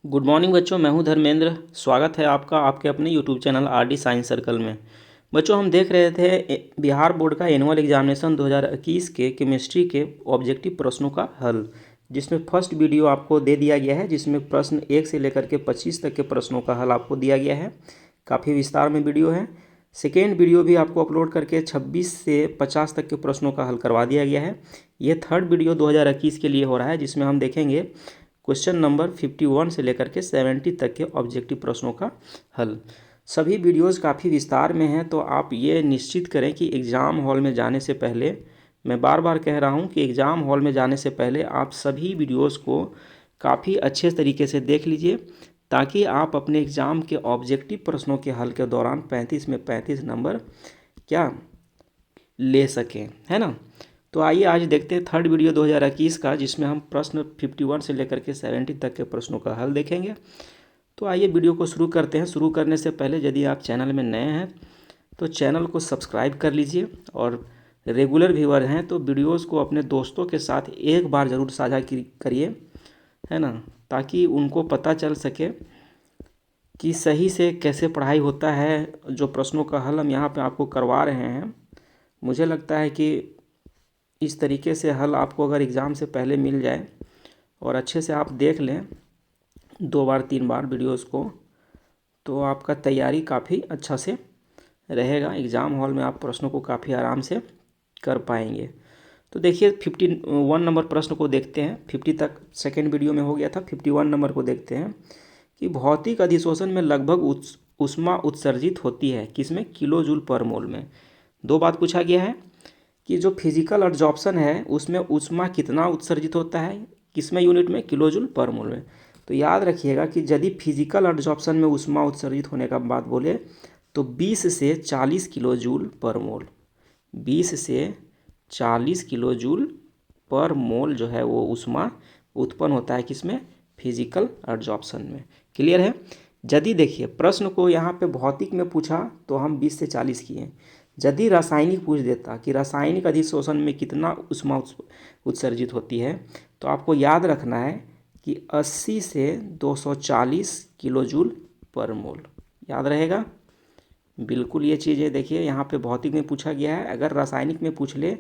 Good morning बच्चों, मैं हूं धर्मेंद्र। स्वागत है आपका आपके अपने YouTube channel RD science circle में। बच्चों, हम देख रहे थे बिहार बोर्ड का एनुअल एग्जामिनेशन 2021 के केमिस्ट्री के ऑब्जेक्टिव प्रश्नों का हल, जिसमें फर्स्ट वीडियो आपको दे दिया गया है, जिसमें प्रश्न 1 से लेकर के 25 तक के प्रश्नों का हल आपको दिया गया है। काफ़ी विस्तार में वीडियो है। सेकेंड वीडियो भी आपको अपलोड करके 26 से 50 तक के प्रश्नों का हल करवा दिया गया है। ये थर्ड वीडियो 2021 के लिए हो रहा है, जिसमें हम देखेंगे क्वेश्चन नंबर 51 से लेकर के 70 तक के ऑब्जेक्टिव प्रश्नों का हल। सभी वीडियोस काफ़ी विस्तार में हैं, तो आप ये निश्चित करें कि एग्ज़ाम हॉल में जाने से पहले, मैं बार बार कह रहा हूँ कि एग्ज़ाम हॉल में जाने से पहले आप सभी वीडियोस को काफ़ी अच्छे तरीके से देख लीजिए, ताकि आप अपने एग्ज़ाम के ऑब्जेक्टिव प्रश्नों के हल के दौरान 35 में 35 नंबर क्या ले सकें, है ना। तो आइए आज देखते हैं थर्ड वीडियो 2021 का, जिसमें हम प्रश्न 51 से लेकर के 70 तक के प्रश्नों का हल देखेंगे। तो आइए वीडियो को शुरू करते हैं। शुरू करने से पहले यदि आप चैनल में नए हैं तो चैनल को सब्सक्राइब कर लीजिए, और रेगुलर व्यूअर हैं तो वीडियोस को अपने दोस्तों के साथ एक बार ज़रूर साझा करिए, है ना, ताकि उनको पता चल सके कि सही से कैसे पढ़ाई होता है। जो प्रश्नों का हल हम यहाँ पे आपको करवा रहे हैं, मुझे लगता है कि इस तरीके से हल आपको अगर एग्ज़ाम से पहले मिल जाए और अच्छे से आप देख लें 2 बार 3 बार वीडियोस को, तो आपका तैयारी काफ़ी अच्छा से रहेगा। एग्ज़ाम हॉल में आप प्रश्नों को काफ़ी आराम से कर पाएंगे। तो देखिए 51 नंबर प्रश्न को देखते हैं। 50 तक सेकेंड वीडियो में हो गया था, 51 नंबर को देखते हैं कि भौतिक अधिशोषण में लगभग ऊष्मा उत्सर्जित होती है किसमें? किलो जूल पर मोल में। दो बात पूछा गया है कि जो फिजिकल एब्जॉर्प्शन है उसमें ऊष्मा कितना उत्सर्जित होता है, किसमें यूनिट में? किलो जूल पर मोल में। तो याद रखिएगा कि यदि फिजिकल एब्जॉर्प्शन में ऊष्मा उत्सर्जित होने का बात बोले तो 20 से 40 किलो जूल पर मोल, 20 से 40 किलो जूल पर मोल जो है वो ऊष्मा उत्पन्न होता है किसमें? फिजिकल एब्जॉर्प्शन में। क्लियर है। यदि देखिए प्रश्न को यहाँ पे भौतिक में पूछा तो हम 20 से 40 किए। यदि रासायनिक पूछ देता कि रासायनिक अधिशोषण में कितना ऊष्मा उत्सर्जित होती है, तो आपको याद रखना है कि 80 से 240 किलो जूल पर मोल। याद रहेगा बिल्कुल ये चीज़ें। देखिए यहाँ पे भौतिक में पूछा गया है, अगर रासायनिक में पूछ ले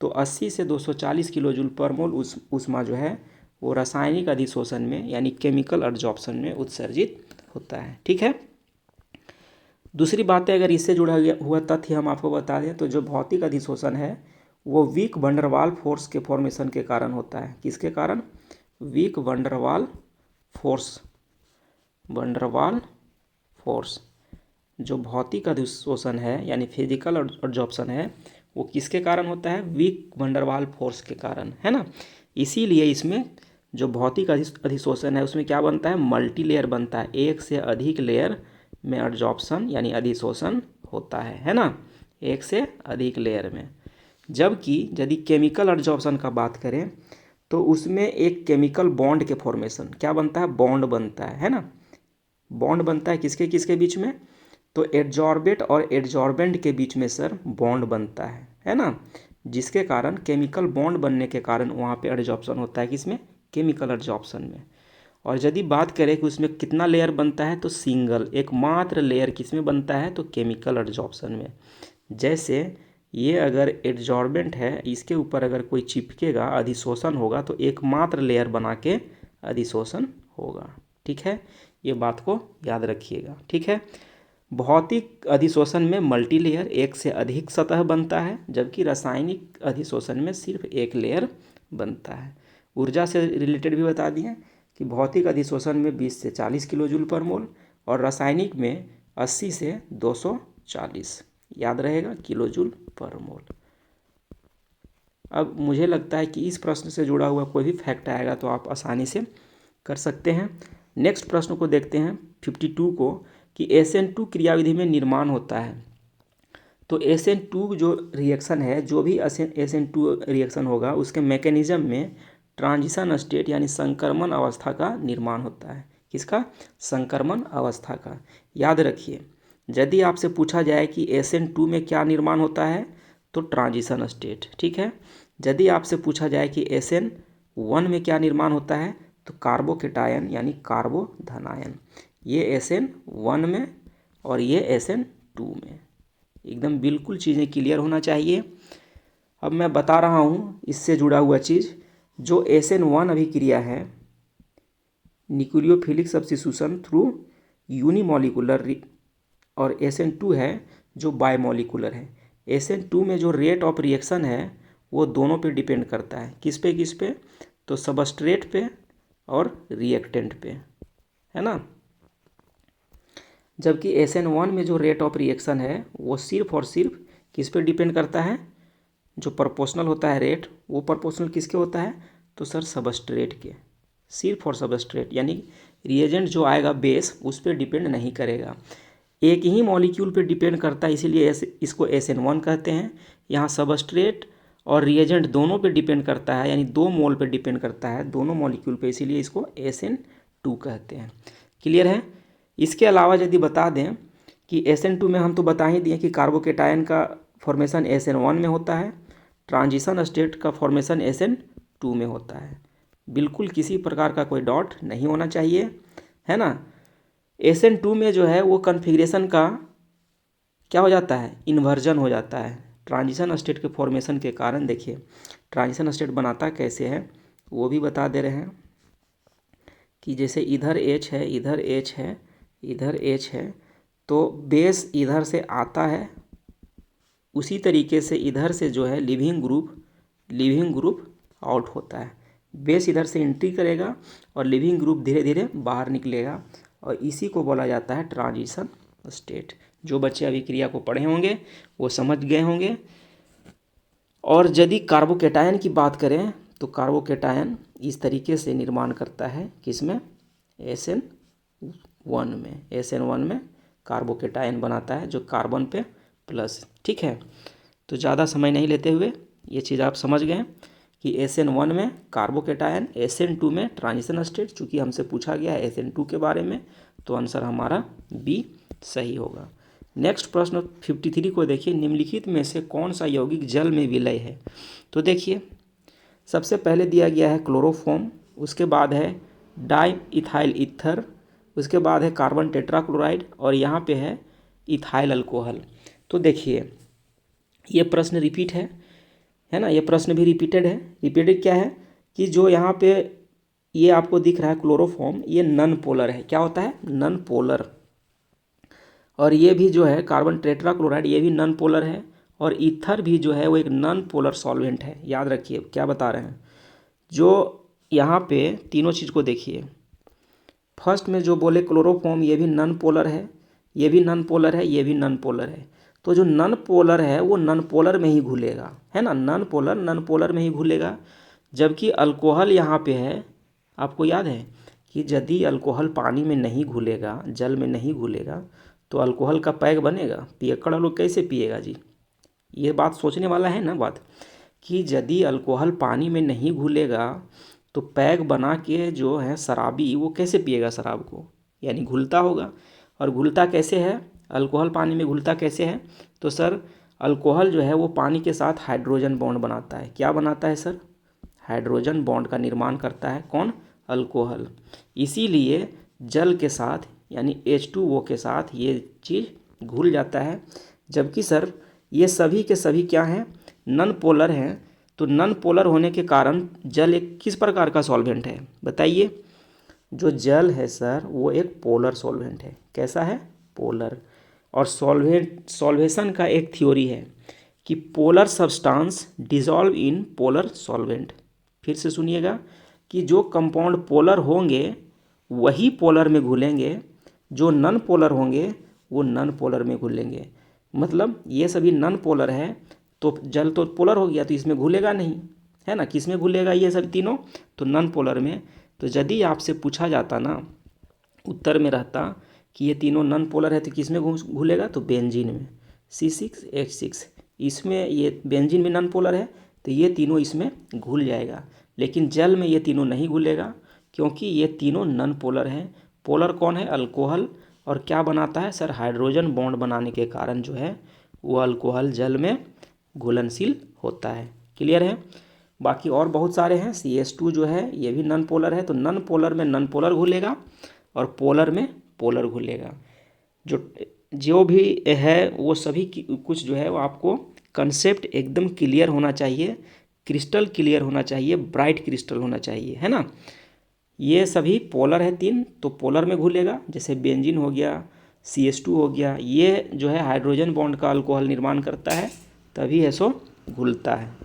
तो 80 से 240 किलो जूल पर मोल ऊष्मा जो है वो रासायनिक अधिशोषण में यानी केमिकल एब्जॉर्प्शन में उत्सर्जित होता है। ठीक है। दूसरी बात है, अगर इससे जुड़ा हुआ तथ्य हम आपको बता दें तो जो भौतिक अधिशोषण है वो वीक वंडरवाल फोर्स के फॉर्मेशन के कारण होता है। किसके कारण? Weak Van der Waals force. Van der Waals force जो भौतिक अधिशोषण है यानी फिजिकल एब्जॉर्प्शन है वो किसके कारण होता है? वीक वंडरवाल फोर्स के कारण, है ना। इसीलिए इसमें जो भौतिक अधिशोषण है उसमें क्या बनता है? मल्टी लेयर बनता है, एक से अधिक लेयर में एब्जॉर्प्शन यानी अधिशोषण होता है ना, एक से अधिक लेयर में। जबकि यदि केमिकल एब्जॉर्प्शन का बात करें तो उसमें एक केमिकल बॉन्ड के फॉर्मेशन क्या बनता है? बॉन्ड बनता है ना। बॉन्ड बनता है किसके किसके बीच में? तो एड्जॉर्बेट और एड्जॉर्बेंट के बीच में सर बॉन्ड बनता है ना, जिसके कारण केमिकल बॉन्ड बनने के कारण वहाँ पे एड्जॉर्प्शन होता है किसमें? केमिकल एड्जॉर्प्शन में। और यदि बात करें कि उसमें कितना लेयर बनता है तो सिंगल, एकमात्र लेयर किसमें बनता है? तो केमिकल एड्जॉर्प्शन में। जैसे ये अगर एड्जॉर्बेंट है, इसके ऊपर अगर कोई चिपकेगा, अधिशोषण होगा तो एकमात्र लेयर बना के अधिशोषण होगा। ठीक है, ये बात को याद रखिएगा। ठीक है। भौतिक अधिशोषण में मल्टी लेयर, एक से अधिक सतह बनता है, जबकि रासायनिक अधिशोषण में सिर्फ एक लेयर बनता है। ऊर्जा से रिलेटेड भी बता दिए कि भौतिक अधिशोषण में 20 से 40 किलो जूल पर मोल और रासायनिक में 80 से 240, याद रहेगा, किलो जूल पर मोल। अब मुझे लगता है कि इस प्रश्न से जुड़ा हुआ कोई भी फैक्ट आएगा तो आप आसानी से कर सकते हैं। नेक्स्ट प्रश्न को देखते हैं 52 को, कि SN2 क्रियाविधि में निर्माण होता है। तो SN2 जो रिएक्शन है, जो भी SN2 रिएक्शन होगा उसके मैकेनिज्म में ट्रांजिशन स्टेट यानी संक्रमण अवस्था का निर्माण होता है। किसका? संक्रमण अवस्था का। याद रखिए, यदि आपसे पूछा जाए कि SN2 में क्या निर्माण होता है तो ट्रांजिशन स्टेट। ठीक है। यदि आपसे पूछा जाए कि SN1 में क्या निर्माण होता है तो कार्बोकेटायन यानी कार्बोधन आयन, ये SN1 में और ये SN2 में। एकदम बिल्कुल चीज़ें क्लियर होना चाहिए। अब मैं बता रहा हूँ इससे जुड़ा हुआ चीज़, जो SN1 अभिक्रिया है न्यूक्लियोफिलिक सब्स्टिट्यूशन थ्रू यूनिमॉलिकुलर, और SN2 है जो बायमॉलिकुलर है। SN2 में जो रेट ऑफ रिएक्शन है वो दोनों पे डिपेंड करता है। किस पे? तो सबस्ट्रेट पे और रिएक्टेंट पे, है ना। जबकि SN1 में जो रेट ऑफ रिएक्शन है वो सिर्फ और सिर्फ किस पे डिपेंड करता है, जो प्रोपोर्शनल होता है रेट, वो प्रोपोर्शनल किसके होता है, तो सर सबस्ट्रेट के, सिर्फ और सबस्ट्रेट, यानी रिएजेंट जो आएगा बेस उस पर डिपेंड नहीं करेगा। एक ही मॉलिक्यूल पे डिपेंड करता है, इसीलिए इसको SN1 कहते हैं। यहाँ सबस्ट्रेट और रिएजेंट दोनों पे डिपेंड करता है, यानी 2 मोल पे डिपेंड करता है, दोनों मॉलिक्यूल पे, इसीलिए इसको SN2 कहते हैं। क्लियर है। इसके अलावा यदि बता दें कि SN2 में हम तो बता ही दिए कि कार्बोकेटायन का फॉर्मेशन SN1 में होता है, ट्रांजिशन स्टेट का फॉर्मेशन SN2 में होता है। बिल्कुल किसी प्रकार का कोई डाउट नहीं होना चाहिए, है ना। SN2 में जो है वो कन्फिग्रेशन का क्या हो जाता है, इन्वर्जन हो जाता है ट्रांजिशन स्टेट के फॉर्मेशन के कारण। देखिए ट्रांजिशन स्टेट बनाता कैसे है वो भी बता दे रहे हैं, कि जैसे इधर H है, इधर H है, इधर H है, तो बेस इधर से आता है, उसी तरीके से इधर से जो है लिविंग ग्रुप आउट होता है। बेस इधर से एंट्री करेगा और लिविंग ग्रुप धीरे धीरे बाहर निकलेगा, और इसी को बोला जाता है ट्रांजिशन स्टेट। जो बच्चे अभिक्रिया को पढ़े होंगे वो समझ गए होंगे। और यदि कार्बोकेटायन की बात करें तो कार्बोकेटायन इस तरीके से निर्माण करता है, किसमें, SN1 में कार्बोकेटायन बनाता है जो कार्बन पे प्लस। ठीक है, तो ज़्यादा समय नहीं लेते हुए ये चीज़ आप समझ गए कि SN1 में कार्बोकेटायन, SN2 में ट्रांजिशन स्टेट। चूँकि हमसे पूछा गया है SN2 के बारे में, तो आंसर हमारा बी सही होगा। नेक्स्ट प्रश्न 53 को देखिए, निम्नलिखित में से कौन सा यौगिक जल में विलय है। तो देखिए सबसे पहले दिया गया है क्लोरोफॉर्म, उसके बाद है डाई इथाइल ईथर, उसके बाद है कार्बन टेट्राक्लोराइड, और यहाँ पे है इथाइल अल्कोहल। तो देखिए ये प्रश्न रिपीट है ना, ये प्रश्न भी रिपीटेड है। रिपीटेड क्या है कि जो यहाँ पे ये आपको दिख रहा है क्लोरोफॉर्म, ये नॉन पोलर है। क्या होता है, नॉन पोलर। और ये भी जो है कार्बन टेट्राक्लोराइड, ये भी नॉन पोलर है, और ईथर भी जो है वो एक नॉन पोलर सॉल्वेंट है। याद रखिए क्या बता रहे हैं। जो यहाँ पे तीनों चीज़ को देखिए, फर्स्ट में जो बोले क्लोरोफॉर्म, ये भी नॉन पोलर है, ये भी नॉन पोलर है, ये भी नॉन पोलर है। तो जो नॉन पोलर है वो नॉन पोलर में ही घुलेगा, है ना, नॉन पोलर में ही घुलेगा। जबकि अल्कोहल यहाँ पे है, आपको याद है कि यदि अल्कोहल पानी में नहीं घुलेगा, जल में नहीं घुलेगा, तो अल्कोहल का पैग बनेगा, पियक्कड़ लोग कैसे पिएगा जी। ये बात सोचने वाला है ना बात, कि यदि अल्कोहल पानी में नहीं घुलेगा तो पैग बना के जो है शराबी वो कैसे पिएगा शराब को, यानी घुलता होगा। और घुलता कैसे है, अल्कोहल पानी में घुलता कैसे है, तो सर अल्कोहल जो है वो पानी के साथ हाइड्रोजन बॉन्ड बनाता है। क्या बनाता है सर, हाइड्रोजन बॉन्ड का निर्माण करता है कौन, अल्कोहल। इसीलिए जल के साथ यानी H2O के साथ ये चीज़ घुल जाता है। जबकि सर ये सभी के सभी क्या हैं, नॉन पोलर हैं। तो नॉन पोलर होने के कारण जल एक किस प्रकार का सॉल्वेंट है बताइए। जो जल है सर वो एक पोलर सॉल्वेंट है। कैसा है, पोलर। और सॉल्वेशन का एक थ्योरी है कि polar substance dissolve in polar solvent. फिर से सुनिएगा कि जो कंपाउंड पोलर होंगे वही पोलर में घुलेंगे, जो नॉन पोलर होंगे वो नॉन पोलर में घुलेंगे। मतलब ये सभी नॉन पोलर है, तो जल तो पोलर हो गया तो इसमें घुलेगा नहीं, है ना। किस में घुलेगा ये सब तीनों, तो नॉन पोलर में। तो यदि आपसे पूछा जाता ना, उत्तर में रहता कि ये तीनों नॉन पोलर है तो किस में घुलेगा, तो बेंजीन में, C6H6, इसमें ये बेंजीन में नॉन पोलर है तो ये तीनों इसमें घुल जाएगा। लेकिन जल में ये तीनों नहीं घुलेगा क्योंकि ये तीनों नॉन पोलर हैं। पोलर कौन है, अल्कोहल। और क्या बनाता है सर, हाइड्रोजन बॉन्ड बनाने के कारण जो है वो अल्कोहल जल में घुलनशील होता है। क्लियर है। बाकी और बहुत सारे हैं। CH2 जो है ये भी नॉन पोलर है, तो नॉन पोलर में नॉन पोलर घुलेगा और पोलर में पोलर घुलेगा। जो जो भी है वो सभी कुछ जो है वो आपको कंसेप्ट एकदम क्लियर होना चाहिए, क्रिस्टल क्लियर होना चाहिए, ब्राइट क्रिस्टल होना चाहिए, है ना। ये सभी पोलर है 3, तो पोलर में घुलेगा, जैसे बेंजीन हो गया, CH2 हो गया, ये जो है हाइड्रोजन बॉन्ड का अल्कोहल निर्माण करता है, तभी है सो घुलता है।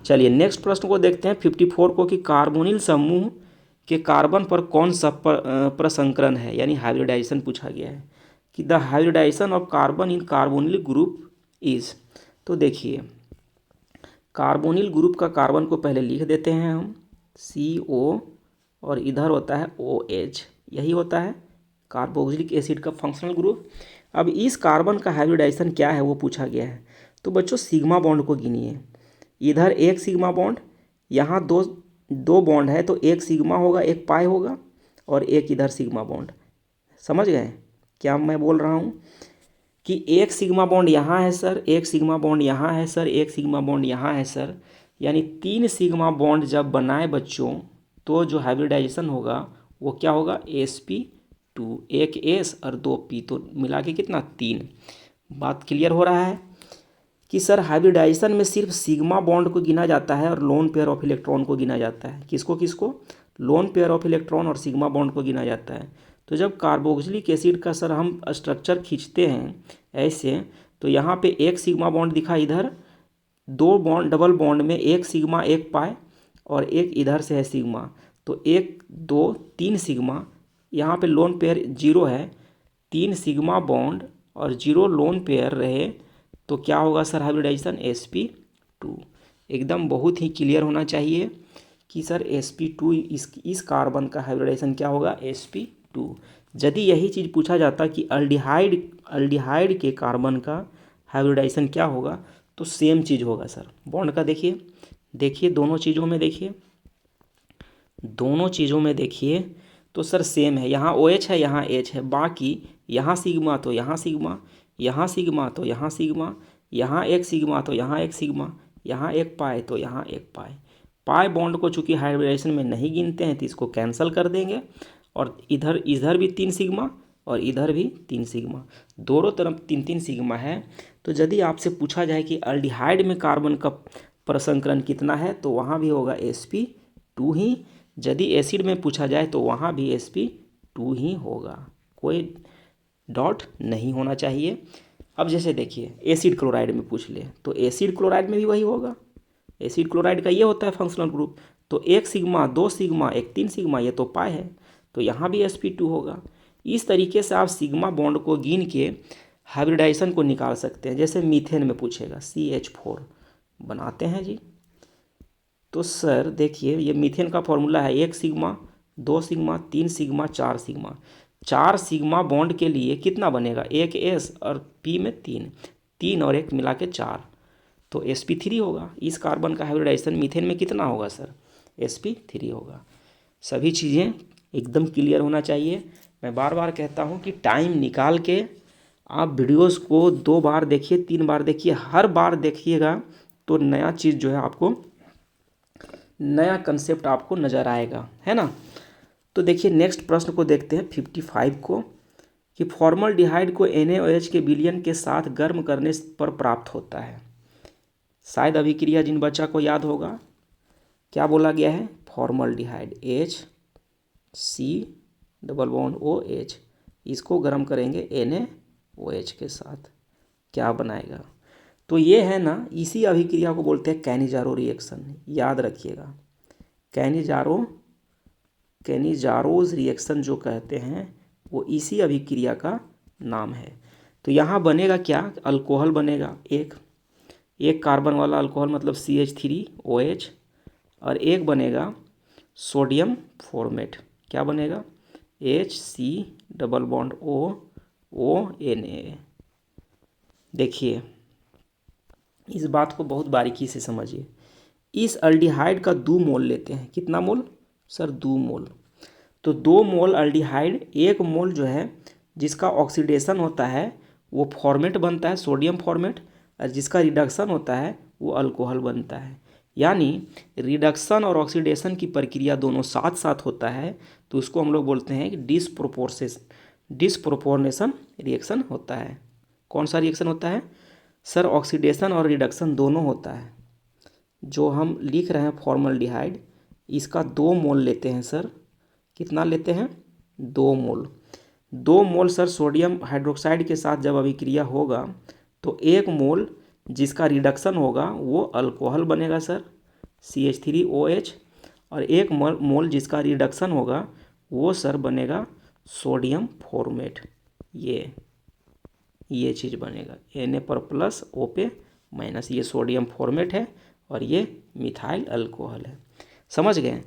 चलिए नेक्स्ट प्रश्न को देखते हैं 54 को, कि कार्बोनिल समूह के कार्बन पर कौन सा प्रसंकरण है, यानी हाइब्रिडाइजेशन पूछा गया है, कि the hybridization of carbon in carbonyl group is. तो देखिए कार्बोनिल ग्रुप का कार्बन को पहले लिख देते हैं हम, CO, और इधर होता है OH, यही होता है कार्बोक्सिलिक एसिड का फंक्शनल ग्रुप। अब इस कार्बन का हाइब्रिडाइजेशन क्या है वो पूछा गया है। तो बच्चों सिग्मा बॉन्ड को गिनिए, इधर एक सिग्मा बॉन्ड, यहाँ दो दो बॉन्ड है, तो एक सिग्मा होगा एक पाई होगा, और एक इधर सिग्मा बॉन्ड। समझ गए क्या मैं बोल रहा हूँ, कि एक सिग्मा बॉन्ड यहाँ है सर, एक सिग्मा बॉन्ड यहाँ है सर, एक सिग्मा बॉन्ड यहाँ है सर, यानी 3 सिग्मा बॉन्ड जब बनाए बच्चों, तो जो हाइब्रिडाइजेशन होगा वो क्या होगा, sp2, एक S और 2 P, तो मिला के कितना 3। बात क्लियर हो रहा है कि सर हाइब्रिडाइजेशन में सिर्फ सिग्मा बॉन्ड को गिना जाता है और लोन पेयर ऑफ इलेक्ट्रॉन को गिना जाता है। किसको किसको, लोन पेयर ऑफ इलेक्ट्रॉन और सिग्मा बॉन्ड को गिना जाता है। तो जब कार्बोक्सिलिक एसिड का सर हम स्ट्रक्चर खींचते हैं ऐसे, तो यहाँ पे एक सिग्मा बॉन्ड दिखा, इधर 2 बॉन्ड डबल बॉन्ड में एक सिग्मा एक पाई, और एक इधर से है सिग्मा, तो 1 2 3 सिग्मा, यहाँ पे लोन पेयर 0 है, 3 सिग्मा बॉन्ड और 0 लोन पेयर रहे, तो क्या होगा सर हाइब्रिडाइजेशन, sp2। एकदम बहुत ही क्लियर होना चाहिए कि सर sp2 इस कार्बन का हाइब्रिडाइजेशन क्या होगा, sp2। यदि यही चीज़ पूछा जाता कि अल्डिहाइड के कार्बन का हाइब्रिडाइजेशन क्या होगा, तो सेम चीज़ होगा सर। बॉन्ड का देखिए दोनों चीज़ों में देखिए तो सर सेम है, यहाँ OH है यहाँ H है, बाकी यहाँ सिग्मा तो यहाँ सिग्मा, यहाँ सिग्मा तो यहाँ सिग्मा, यहाँ एक सिग्मा तो यहाँ एक सिग्मा, यहाँ एक पाई तो यहाँ एक पाई। पाई बॉन्ड को चूंकि हाइब्रिडाइजेशन में नहीं गिनते हैं तो इसको कैंसिल कर देंगे, और इधर भी 3 सिग्मा और इधर भी 3 सिग्मा, दोनों तरफ 3 सिग्मा है। तो यदि आपसे पूछा जाए कि अल्डिहाइड में कार्बन का प्रसंकरण कितना है, तो वहाँ भी होगा sp2 ही। यदि एसिड में पूछा जाए तो वहाँ भी sp2 ही होगा, कोई डॉट नहीं होना चाहिए। अब जैसे देखिए एसिड क्लोराइड में पूछ ले, तो एसिड क्लोराइड में भी वही होगा। एसिड क्लोराइड का ये होता है फंक्शनल ग्रुप, तो 1 सिग्मा 2 सिग्मा 1 3 सिग्मा, ये तो पाई है, तो यहाँ भी sp2 होगा। इस तरीके से आप सिग्मा बॉन्ड को गिन के हाइब्रिडाइजेशन को निकाल सकते हैं। जैसे मीथेन में पूछेगा CH4 बनाते हैं जी, तो सर देखिए ये मीथेन का फॉर्मूला है 1 sigma 2 sigma 3 sigma 4 sigma. 4 sigma bond के लिए कितना बनेगा, एक S और P में 3 और 1 मिला के 4, तो sp3 होगा। इस कार्बन का हाइब्रिडाइजेशन मीथेन में कितना होगा सर, sp3 होगा। सभी चीज़ें एकदम क्लियर होना चाहिए। मैं बार बार कहता हूँ कि टाइम निकाल के आप वीडियोस को 2 बार देखिए 3 बार देखिए, हर बार देखिएगा तो नया चीज़ जो है आपको, नया कंसेप्ट आपको नज़र आएगा, है ना। तो देखिए नेक्स्ट प्रश्न को देखते हैं 55 को, कि फॉर्मलडिहाइड को NaOH के विलयन के साथ गर्म करने पर प्राप्त होता है। शायद अभिक्रिया जिन बच्चा को याद होगा, क्या बोला गया है, फॉर्मलडिहाइड HC≡OH, इसको गर्म करेंगे NaOH के साथ, क्या बनाएगा। तो ये है ना, इसी अभिक्रिया को बोलते हैं कैनिजारो रिएक्शन, याद रखिएगा। कैनिजारोज रिएक्शन जो कहते हैं वो इसी अभिक्रिया का नाम है। तो यहाँ बनेगा क्या, अल्कोहल बनेगा, एक कार्बन वाला अल्कोहल मतलब CH3OH, और एक बनेगा सोडियम फॉर्मेट, क्या बनेगा HC≡ONA। देखिए इस बात को बहुत बारीकी से समझिए। इस अल्डिहाइड का 2 मोल लेते हैं, कितना मोल सर, 2 मोल। तो 2 मोल अल्डिहाइड, 1 मोल जो है जिसका ऑक्सीडेशन होता है वो फॉर्मेट बनता है सोडियम फॉर्मेट, और जिसका रिडक्शन होता है वो अल्कोहल बनता है। यानी रिडक्शन और ऑक्सीडेशन की प्रक्रिया दोनों साथ साथ होता है, तो उसको हम लोग बोलते हैं कि डिस्प्रोपोर्शनेशन रिएक्शन होता है। कौन सा रिएक्शन होता है सर? ऑक्सीडेशन और रिडक्शन दोनों होता है। जो हम लिख रहे हैं फॉर्मल्डिहाइड, इसका 2 मोल लेते हैं सर। कितना लेते हैं? 2 मोल। 2 मोल सर सोडियम हाइड्रोक्साइड के साथ जब अभिक्रिया होगा तो 1 मोल जिसका रिडक्शन होगा वो अल्कोहल बनेगा सर, CH3OH, और 1 मोल जिसका रिडक्शन होगा वो सर बनेगा सोडियम फॉर्मेट। ये चीज़ बनेगा Na पर प्लस O पे माइनस, ये सोडियम फॉर्मेट है और ये मिथाइल अल्कोहल है। समझ गए?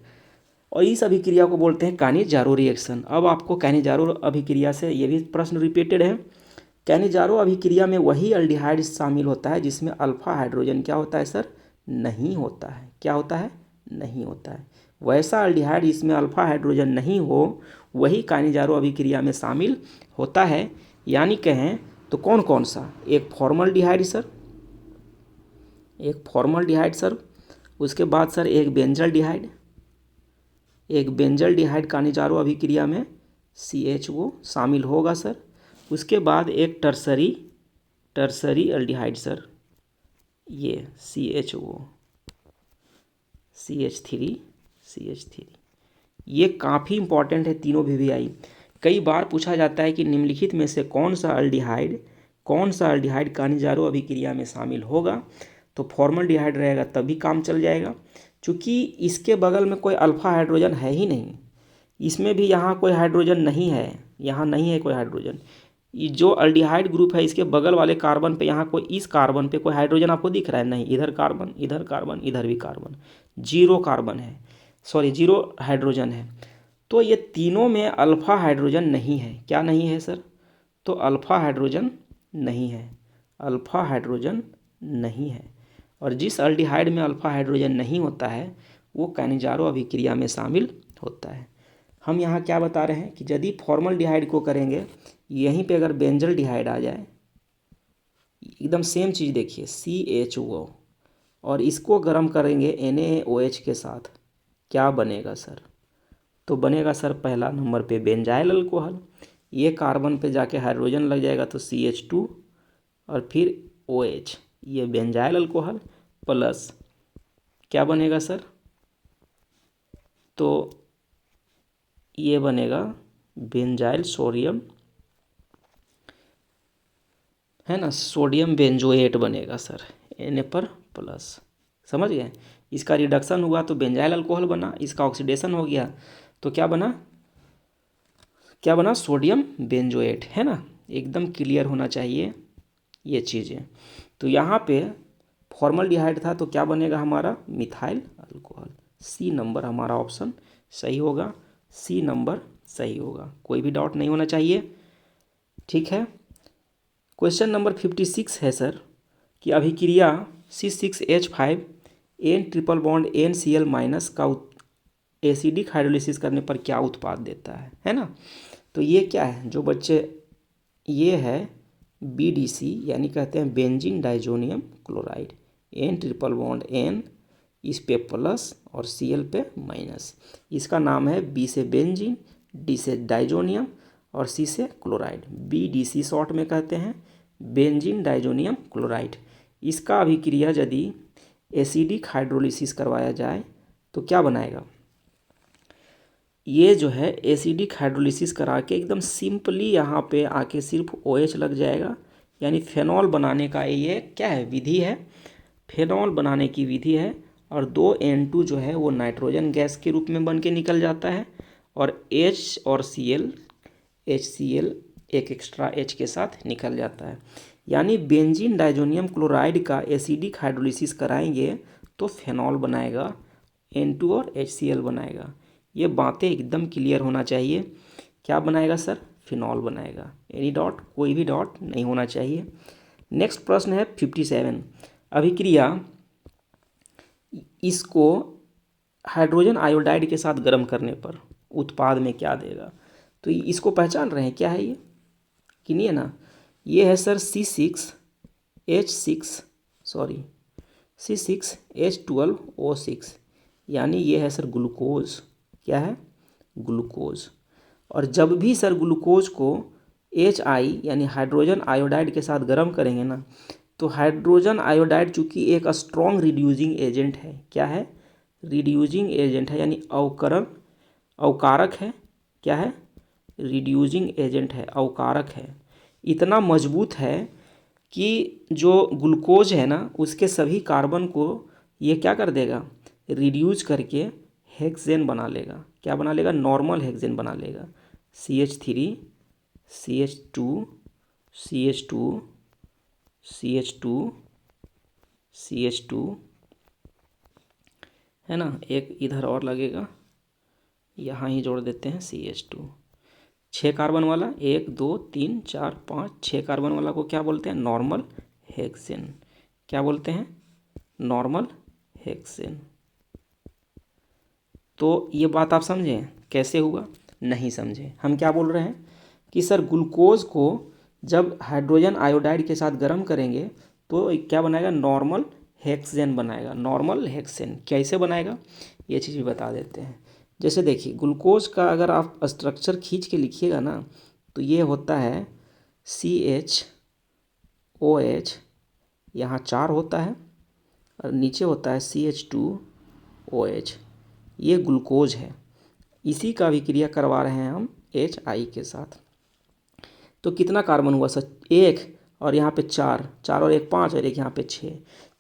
और इस अभिक्रिया को बोलते हैं कानिजारो रिएक्शन। अब आपको कानिजारो अभिक्रिया से ये भी प्रश्न रिपीटेड है। कानिजारो अभिक्रिया में वही अल्डिहाइड शामिल होता है जिसमें अल्फा हाइड्रोजन क्या होता है सर? नहीं होता है। क्या होता है? नहीं होता है। वैसा अल्डिहाइड जिसमें अल्फा हाइड्रोजन नहीं हो वही कानिजारो अभिक्रिया में शामिल होता है। यानी कहें तो कौन कौन सा? एक फॉर्मल्डिहाइड सर, उसके बाद सर एक बेंजल्डिहाइड कानिजारो अभिक्रिया में CHO शामिल होगा सर। उसके बाद एक टर्सरी अल्डिहाइड सर, ये CHO CH3। ये काफ़ी इंपॉर्टेंट है तीनों VVI। कई बार पूछा जाता है कि निम्नलिखित में से कौन सा अल्डिहाइड कानिजारो अभिक्रिया में शामिल होगा, तो फॉर्मल्डिहाइड रहेगा तभी काम चल जाएगा। क्योंकि इसके बगल में कोई अल्फा हाइड्रोजन है ही नहीं, इसमें भी यहाँ कोई हाइड्रोजन नहीं है, यहाँ नहीं है कोई हाइड्रोजन। ये जो अल्डिहाइड ग्रुप है इसके बगल वाले कार्बन पे, यहाँ कोई इस कार्बन पे कोई हाइड्रोजन आपको दिख रहा है? नहीं। इधर कार्बन, इधर कार्बन, इधर भी कार्बन, 0 कार्बन है, सॉरी 0 हाइड्रोजन है। तो ये तीनों में अल्फा हाइड्रोजन नहीं है। क्या नहीं है सर? तो अल्फा हाइड्रोजन नहीं है, और जिस अल्डिहाइड में अल्फा हाइड्रोजन नहीं होता है वो कानिजारो अभिक्रिया में शामिल होता है। हम यहाँ क्या बता रहे हैं कि यदि फॉर्मल्डिहाइड को करेंगे, यहीं पे अगर बेंजल्डिहाइड आ जाए, एकदम सेम चीज़ देखिए CHO, और इसको गर्म करेंगे NaOH के साथ, क्या बनेगा सर? तो बनेगा सर पहला नंबर पे बेंजाइल अल्कोहल। ये कार्बन पे जाके हाइड्रोजन लग जाएगा तो CH2 और फिर OH, ये बेंजाइल अल्कोहल प्लस क्या बनेगा सर? तो ये बनेगा बेंजाइल सोडियम, है ना, सोडियम बेंजोएट बनेगा सर, Na पर प्लस। समझ गए? इसका रिडक्शन हुआ तो बेंजाइल अल्कोहल बना, इसका ऑक्सीडेशन हो गया तो क्या बना? सोडियम बेंजोएट, है ना। एकदम क्लियर होना चाहिए ये चीज़ें। तो यहाँ पे फॉर्मल्डिहाइड था तो क्या बनेगा हमारा? Methyl alcohol. C नंबर हमारा ऑप्शन सही होगा, C नंबर सही होगा, कोई भी डाउट नहीं होना चाहिए। ठीक है। क्वेश्चन नंबर 56 है सर कि अभिक्रिया C6H5 N triple bond NCl minus का एसिडिक हाइड्रोलिसिस करने पर क्या उत्पाद देता है ना। तो ये क्या है जो बच्चे, ये है BDC, यानी कहते हैं benzene diazonium chloride. N triple bond N, इस पे प्लस और Cl पे माइनस। इसका नाम है B से बेंजीन, D से डाइजोनियम और C से क्लोराइड। BDC शॉर्ट में कहते हैं बेंजीन डाइजोनियम क्लोराइड। इसका अभिक्रिया यदि एसिडिक हाइड्रोलिसिस करवाया जाए तो क्या बनाएगा? ये जो है एसिडिक हाइड्रोलिसिस करा के एकदम सिंपली यहाँ पे आके सिर्फ OH लग जाएगा, यानी फेनॉल बनाने का ये क्या है? विधि है, फेनॉल बनाने की विधि है। और 2N2 जो है वो नाइट्रोजन गैस के रूप में बन के निकल जाता है, और H और Cl, HCl एक एक्स्ट्रा H के साथ निकल जाता है। यानी बेंजीन डाइजोनियम क्लोराइड का एसिडिक हाइड्रोलिसिस कराएंगे तो फेनॉल बनाएगा, N2 और HCl बनाएगा। ये बातें एकदम क्लियर होना चाहिए। क्या बनाएगा सर? फिनॉल बनाएगा। Any doubt? कोई भी डाउट नहीं होना चाहिए। नेक्स्ट प्रश्न है 57। अभिक्रिया इसको हाइड्रोजन आयोडाइड के साथ गर्म करने पर उत्पाद में क्या देगा? तो इसको पहचान रहे हैं क्या है ये कि नहीं है ना? ये है सर C6H12O6, यानी ये है सर ग्लूकोज। क्या है? ग्लूकोज। और जब भी सर ग्लूकोज को HI यानी हाइड्रोजन आयोडाइड के साथ गर्म करेंगे ना, तो हाइड्रोजन आयोडाइड चूँकि एक स्ट्रॉन्ग रिड्यूसिंग एजेंट है। क्या है? रिड्यूसिंग एजेंट है, यानी अवकारक है। क्या है? रिड्यूसिंग एजेंट है, अवकारक है। इतना मजबूत है कि जो ग्लूकोज है ना, उसके सभी कार्बन को ये क्या कर देगा? रिड्यूस करके हेक्सेन बना लेगा। क्या बना लेगा? नॉर्मल हेक्सेन बना लेगा। CH3 CH2 CH2 CH2 CH2 है ना, एक इधर और लगेगा, यहाँ ही जोड़ देते हैं CH2। 6 कार्बन वाला, 1 2 3 4 5 6 कार्बन वाला को क्या बोलते हैं? Normal hexane. क्या बोलते हैं? Normal hexane. तो ये बात आप समझें कैसे हुआ? नहीं समझे। हम क्या बोल रहे हैं कि सर ग्लूकोज को जब हाइड्रोजन आयोडाइड के साथ गर्म करेंगे तो क्या बनाएगा? नॉर्मल हेक्सेन बनाएगा। नॉर्मल हेक्सेन कैसे बनाएगा ये चीज़ भी बता देते हैं। जैसे देखिए, ग्लूकोज का अगर आप स्ट्रक्चर खींच के लिखिएगा ना, तो ये होता है CHOH, यहाँ 4 होता है, और नीचे होता है CH2OH। ये ग्लूकोज है, इसी का अभिक्रिया करवा रहे हैं हम HI के साथ। तो कितना कार्बन हुआ सर? 1, और यहाँ पे 4, 4 और 1 5, और एक यहाँ पे 6।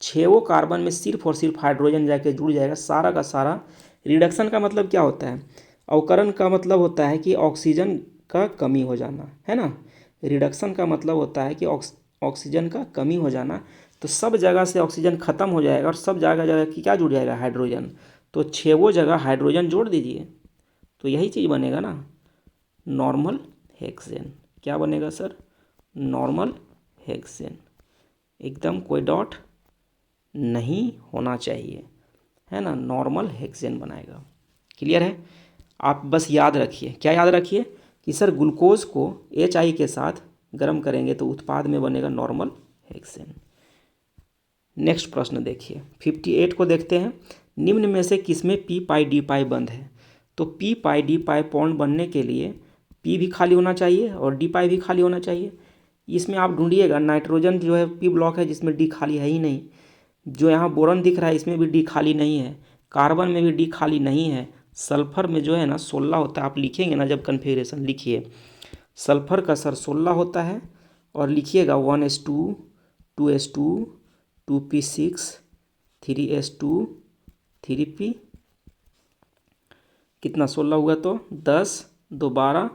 6 कार्बन में सिर्फ और सिर्फ हाइड्रोजन जाके जुड़ जाएगा सारा का सारा। रिडक्शन का मतलब क्या होता है? अवकरण का मतलब होता है कि ऑक्सीजन का कमी हो जाना, है ना। रिडक्शन का मतलब होता है कि ऑक्सीजन का कमी हो जाना। तो सब जगह से ऑक्सीजन खत्म हो जाएगा और सब जगह जगह की क्या जुड़ जाएगा? हाइड्रोजन। तो 6 जगह हाइड्रोजन जोड़ दीजिए, तो यही चीज़ बनेगा ना, नॉर्मल हेक्सेन। क्या बनेगा सर? Normal hexane. एकदम कोई डॉट नहीं होना चाहिए, है ना। नॉर्मल हेक्सेन बनाएगा। क्लियर है? आप बस याद रखिए। क्या याद रखिए? कि सर ग्लूकोज को HI के साथ गर्म करेंगे तो उत्पाद में बनेगा नॉर्मल हेक्सेन। नेक्स्ट प्रश्न देखिए, 58 को देखते हैं। निम्न में से किसमें P पाई D पाई बंद है? तो P पाई D पाई बॉन्ड बनने के लिए P भी खाली होना चाहिए और D पाई भी खाली होना चाहिए। इसमें आप ढूंढिएगा, नाइट्रोजन जो है P ब्लॉक है जिसमें D खाली है ही नहीं। जो यहाँ बोरन दिख रहा है इसमें भी D खाली नहीं है। कार्बन में भी D खाली नहीं है। सल्फर में जो है ना 16 होता है। आप लिखेंगे ना जब कन्फिग्रेशन लिखिए, सल्फर का सर 16 होता है, और लिखिएगा 1s2 2s2 2p6 3s2 3p, कितना 16 हुआ? तो 10 2 12,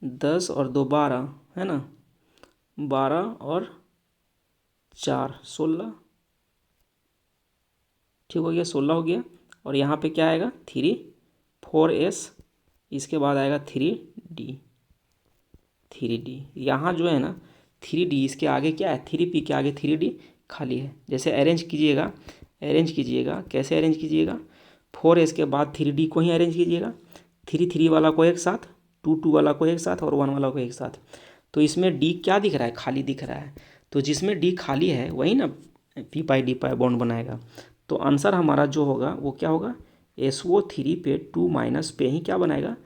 10 और 2 12, है ना, 12 और 4 16, ठीक हो गया, 16 हो गया। और यहाँ पे क्या आएगा? 3 4s, इसके बाद आएगा 3d। 3d यहाँ जो है ना 3d, इसके आगे क्या है? 3p के आगे 3d खाली है। जैसे अरेंज कीजिएगा, कैसे अरेंज कीजिएगा? 4s के बाद 3d को ही अरेंज कीजिएगा। 3 3 वाला को एक साथ, 2 2 वाला को एक साथ, और 1 वाला को एक साथ। तो इसमें d क्या दिख रहा है? खाली दिख रहा है। तो जिसमें d खाली है वही ना P पाई D पाई बॉन्ड बनाएगा। तो आंसर हमारा जो होगा वो क्या होगा? SO3 पे 2 माइनस पे ही क्या बनाएगा?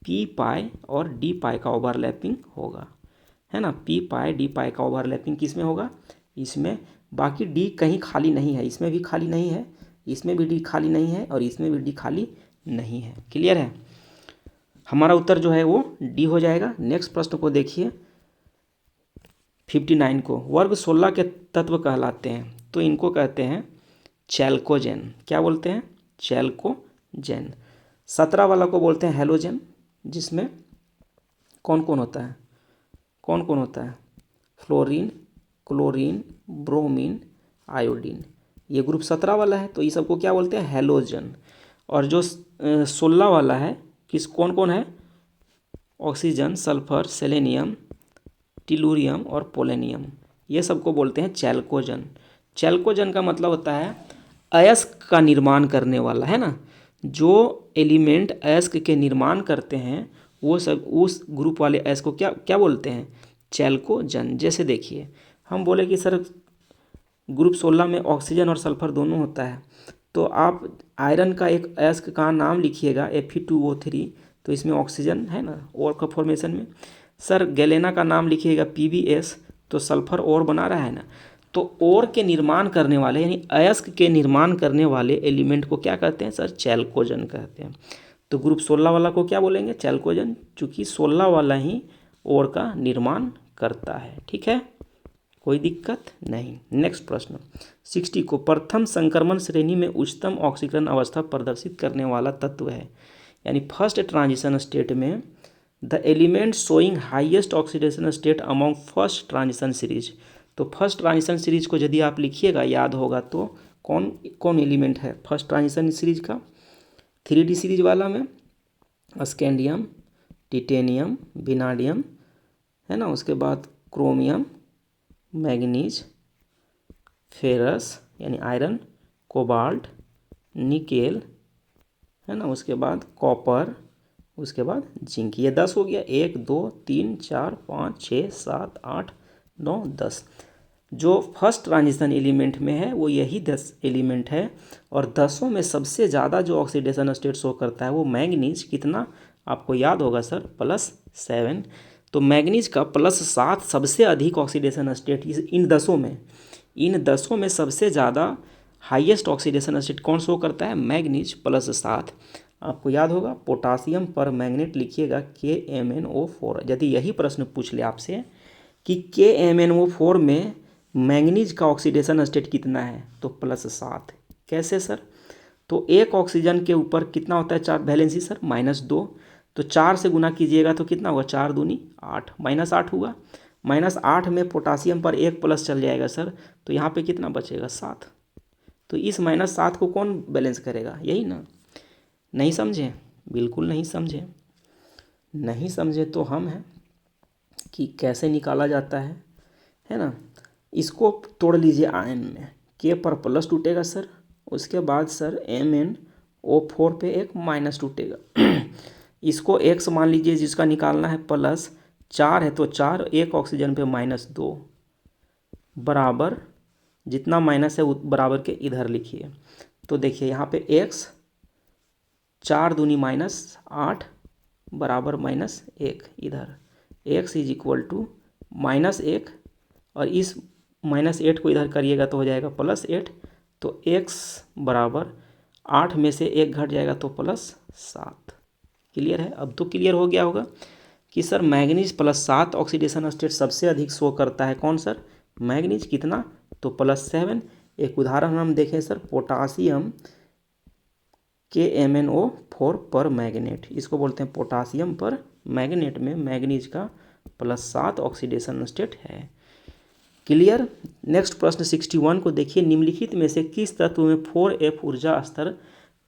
P पाई और D पाई का ओवरलैपिंग होगा, है ना। P पाई D पाई का ओवरलैपिंग किस में होगा? इसमें। बाकी D कहीं खाली नहीं है, इसमें भी खाली नहीं है, इसमें भी D खाली नहीं है, और इसमें भी D खाली नहीं है। क्लियर है? हमारा उत्तर जो है वो D हो जाएगा। नेक्स्ट प्रश्न को देखिए, 59 को। वर्ग 16 के तत्व कहलाते हैं, तो इनको कहते हैं चैल्कोजेन। क्या बोलते हैं? चैल्कोजेन। 17 वाला को बोलते हैं हेलोजन, जिसमें कौन कौन होता है? Fluorine, chlorine, bromine, iodine. ये ग्रुप 17 वाला है, तो ये सबको क्या बोलते हैं? हेलोजन। और जो 16 वाला है, कौन कौन है? ऑक्सीजन, सल्फर, सेलेनियम, टिलूरियम और पोलेनियम। ये सबको बोलते हैं चैल्कोजन। चैल्कोजन का मतलब होता है अयस्क का निर्माण करने वाला, है ना। जो एलिमेंट अयस्क के निर्माण करते हैं वो सब उस ग्रुप वाले अयस्क को क्या क्या बोलते हैं? चैल्कोजन। जैसे देखिए, हम बोले कि सर ग्रुप 16 में ऑक्सीजन और सल्फर दोनों होता है। तो आप आयरन का एक अयस्क का नाम लिखिएगा Fe2O3, तो इसमें ऑक्सीजन है ना और का फॉर्मेशन में। सर गैलेना का नाम लिखिएगा PbS, तो सल्फर और बना रहा है ना। तो और के निर्माण करने वाले यानी अयस्क के निर्माण करने वाले एलिमेंट को क्या कहते हैं सर? चैल्कोजन कहते हैं। तो ग्रुप 16 वाला को क्या बोलेंगे? चैल्कोजन, चूँकि 16 वाला ही और का निर्माण करता है। ठीक है, कोई दिक्कत नहीं। नेक्स्ट प्रश्न 60 को प्रथम संक्रमण श्रेणी में उच्चतम ऑक्सीकरण अवस्था प्रदर्शित करने वाला तत्व है, यानी फर्स्ट ट्रांजिशन स्टेट में the element showing highest oxidation state among first transition series. तो फर्स्ट ट्रांजिशन सीरीज को यदि आप लिखिएगा, याद होगा तो कौन कौन एलिमेंट है फर्स्ट ट्रांजिशन सीरीज का? 3D सीरीज वाला में स्कैंडियम, टिटेनियम, विनाडियम है ना, उसके बाद क्रोमियम, मैग्नीज, फेरस यानी आयरन, कोबाल्ट, निकेल है ना, उसके बाद कॉपर, उसके बाद जिंक। ये 10 हो गया। 1 2 3 4 5 6 7 8 9 10। जो फर्स्ट ट्रांजिशन एलिमेंट में है वो यही 10 एलिमेंट है। और 10 में सबसे ज़्यादा जो ऑक्सीडेशन स्टेट शो करता है वो मैग्नीज, कितना आपको याद होगा सर? +7। तो मैग्नीज का +7 सबसे अधिक ऑक्सीडेशन स्टेट इन 10 में। इन 10 में सबसे ज़्यादा हाईएस्ट ऑक्सीडेशन स्टेट कौन शो करता है? मैग्नीज +7। आपको याद होगा पोटासियम पर मैग्नेट लिखिएगा KMnO4। यदि यही प्रश्न पूछ ले आपसे कि KMnO4 में मैग्नीज का ऑक्सीडेशन स्टेट कितना है, तो +7। कैसे सर? तो एक ऑक्सीजन के ऊपर कितना होता है चार्ज वैलेंसी सर? -2। तो 4 से गुना कीजिएगा तो कितना होगा? 4 दूनी 8, -8 हुआ। -8 में पोटासियम पर 1 प्लस चल जाएगा सर, तो यहाँ पे कितना बचेगा? 7। तो इस -7 को कौन बैलेंस करेगा? यही ना। नहीं समझे? बिल्कुल नहीं समझे। नहीं समझे तो हम हैं कि कैसे निकाला जाता है ना। इसको तोड़ लीजिए आयन में, K पर प्लस टूटेगा सर, उसके बाद सर MnO4 पे एक माइनस टूटेगा। इसको X मान लीजिए जिसका निकालना है, +4 है तो 4, एक ऑक्सीजन पे -2 बराबर, जितना माइनस है बराबर के इधर लिखिए। तो देखिए यहाँ पे X 4 दूनी -8 बराबर -1 इधर, X = -1 और इस -8 को इधर करिएगा तो हो जाएगा +8। तो X बराबर 8 में से 1 घट जाएगा तो +7। क्लियर है? अब तो क्लियर हो गया होगा कि सर मैग्नीज +7 ऑक्सीडेशन स्टेट सबसे अधिक शो करता है। कौन सर? मैग्नीज। कितना? तो +7। एक उदाहरण हम देखें सर, पोटासियम KMnO4 पर मैग्नेट, इसको बोलते हैं पोटासियम पर मैग्नेट में मैग्नीज का +7 ऑक्सीडेशन स्टेट है। क्लियर? नेक्स्ट प्रश्न 61 को देखिए, निम्नलिखित में से किस तत्व में 4F ऊर्जा स्तर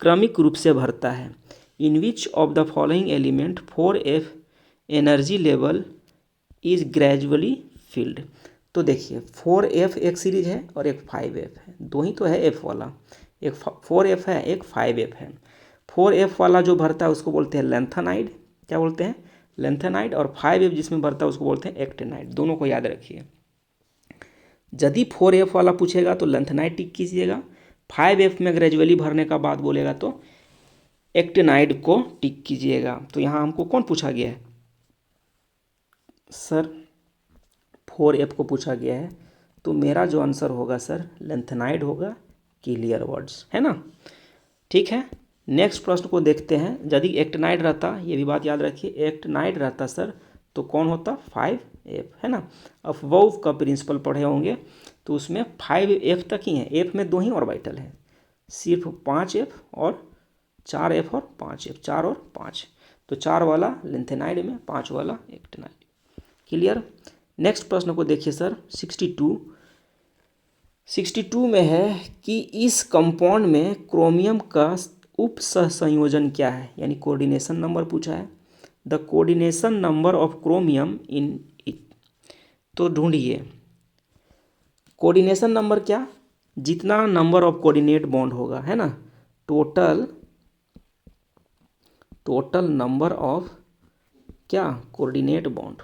क्रमिक रूप से भरता है? In which of the following element 4F energy level is gradually filled? तो देखिए 4F एक सीरीज है और एक 5F है, दो ही तो है F वाला, एक 4F है एक 5F है। 4F वाला जो भरता है उसको बोलते हैं लेंथेनाइड। क्या बोलते हैं? लेंथेनाइड। और 5F जिसमें भरता है उसको बोलते हैं एक्टिनाइड। दोनों को याद रखिए। यदि 4F वाला पूछेगा तो लेंथेनाइड टिक कीजिएगा, 5F में ग्रेजुअली भरने का बाद बोलेगा तो एक्टिनाइड को टिक कीजिएगा। तो यहाँ हमको कौन पूछा गया है सर? 4F को पूछा गया है, तो मेरा जो आंसर होगा सर लेंथेनाइड होगा। क्लियर वर्ड्स है ना। ठीक है, नेक्स्ट प्रश्न को देखते हैं। यदि एक्टिनाइड रहता, ये भी बात याद रखिए, एक्टिनाइड रहता सर तो कौन होता? 5F है ना। अब वोल्फ का प्रिंसिपल पढ़े होंगे तो उसमें 5F तक ही है, F में 2 ही ऑर्बिटल है, सिर्फ 5F और 4F और 5F, 4 और 5। तो 4 वाला लेंथेनाइड में, 5 वाला एक्टिनाइड। क्लियर? नेक्स्ट प्रश्न को देखिए सर 62 में है कि इस कंपाउंड में क्रोमियम का उप सहसंयोजन क्या है, यानी कोऑर्डिनेशन नंबर पूछा है। The coordination number of chromium in it. तो ढूंढिए कोऑर्डिनेशन नंबर, क्या? जितना नंबर ऑफ कोऑर्डिनेट बॉन्ड होगा है ना, टोटल नंबर ऑफ क्या? Coordinate bond.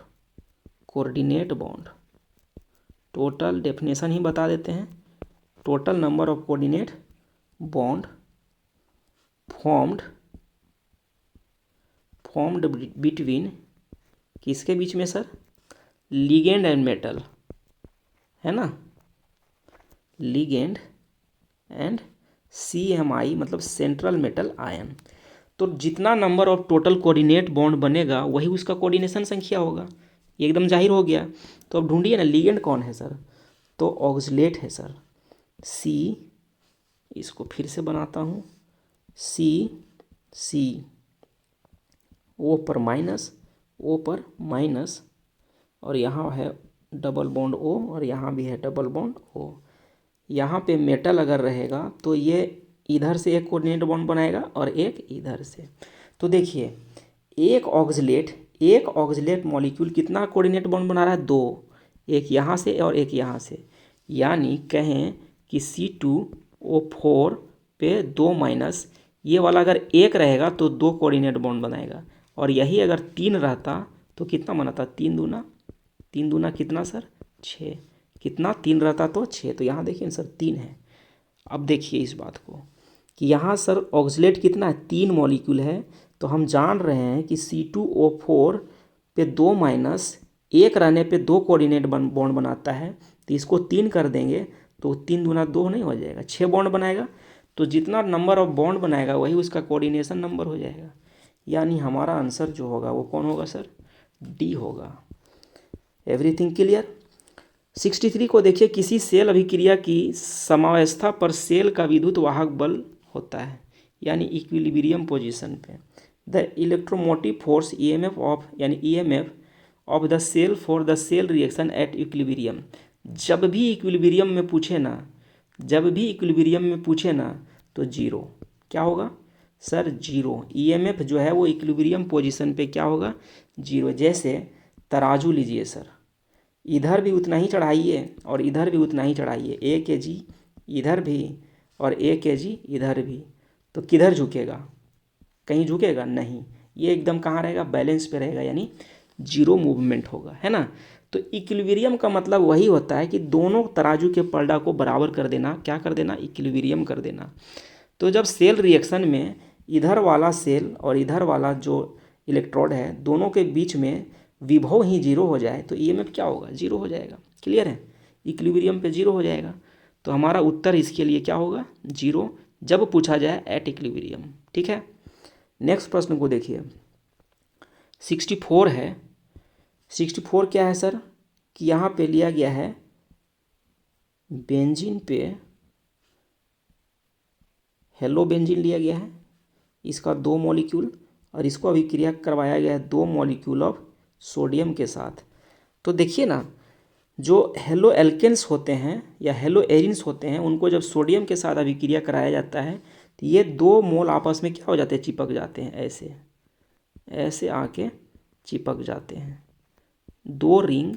टोटल डेफिनेशन ही बता देते हैं, total number of coordinate bond formed between, किसके बीच में सर, लिगेंड एंड मेटल, है ना, लिगेंड एंड CMI मतलब सेंट्रल मेटल आयन। तो जितना number of total coordinate bond बनेगा वही उसका कोऑर्डिनेशन संख्या होगा, ये एकदम जाहिर हो गया। तो अब ढूंढिए ना लिगेंड कौन है सर, तो ऑक्सलेट है सर, C, इसको फिर से बनाता हूँ, C O पर माइनस, O पर माइनस, और यहाँ है डबल बॉन्ड O और यहाँ भी है डबल बॉन्ड O। यहाँ पे मेटल अगर रहेगा तो ये इधर से एक कोऑर्डिनेट बॉन्ड बनाएगा और एक इधर से। तो देखिए एक ऑक्सलेट मॉलिक्यूल कितना कोऑर्डिनेट बॉन्ड बना रहा है, दो, एक यहाँ से और एक यहाँ से, यानी कहें कि C2O4 पे 2 माइनस, ये वाला अगर एक रहेगा तो 2 कोऑर्डिनेट बॉन्ड बनाएगा, और यही अगर 3 रहता तो कितना बनाता, 3 दूना कितना सर, 6, कितना 3 रहता तो 6, तो यहाँ देखिए सर 3 है। अब देखिए इस बात को कि यहाँ सर ऑक्सलेट कितना है, 3 मॉलिक्यूल है, तो हम जान रहे हैं कि C2O4 पे 2 माइनस, एक रहने पे 2 कोऑर्डिनेट बॉन्ड बनाता है, तो इसको 3 कर देंगे तो 3 दूना 2 नहीं हो जाएगा, 6 बॉन्ड बनाएगा। तो जितना नंबर ऑफ बॉन्ड बनाएगा वही उसका कोऑर्डिनेशन नंबर हो जाएगा, यानी हमारा आंसर जो होगा वो कौन होगा सर, D होगा। Everything clear. 63 को देखिए, किसी सेल अभिक्रिया की समावस्था पर सेल का विद्युत वाहक बल होता है, यानी इक्विलिब्रियम पोजीशन पे। The electromotive force EMF of, यानी EMF of the cell for the cell reaction at equilibrium. जब भी इक्विलिब्रियम में पूछे ना तो जीरो, क्या होगा सर, जीरो। EMF जो है वो इक्विलिब्रियम पोजीशन पे क्या होगा, जीरो। जैसे तराजू लीजिए सर, इधर भी उतना ही चढ़ाइए और इधर भी उतना ही चढ़ाइए, 1 kg इधर भी और 1 kg इधर भी, तो किधर झुकेगा, कहीं झुकेगा नहीं, ये एकदम कहाँ रहेगा, बैलेंस पे रहेगा, यानी जीरो मूवमेंट होगा, है ना। तो इक्विलिब्रियम का मतलब वही होता है कि दोनों तराजू के पलड़ा को बराबर कर देना, क्या कर देना, इक्विलिब्रियम कर देना। तो जब सेल रिएक्शन में इधर वाला सेल और इधर वाला जो इलेक्ट्रोड है दोनों के बीच में विभव ही जीरो हो जाए तो EMF क्या होगा, जीरो हो जाएगा। क्लियर है, इक्विलिब्रियम पे जीरो हो जाएगा। तो हमारा उत्तर इसके लिए क्या होगा, जीरो, जब पूछा जाए एट इक्विलिब्रियम। ठीक है, नेक्स्ट प्रश्न को देखिए। 64 है। 64 क्या है सर, कि यहाँ पे लिया गया है बेंजीन पे हेलो बेंजीन लिया गया है, इसका 2 मॉलिक्यूल, और इसको अभिक्रिया करवाया गया है 2 मॉलिक्यूल ऑफ सोडियम के साथ। तो देखिए ना, जो हेलो एल्केन्स होते हैं या हेलो एरिन्स होते हैं उनको जब सोडियम के साथ अभिक्रिया कराया जाता है तो ये 2 मोल आपस में क्या हो जाते हैं, चिपक जाते हैं, ऐसे ऐसे आके चिपक जाते हैं, 2 रिंग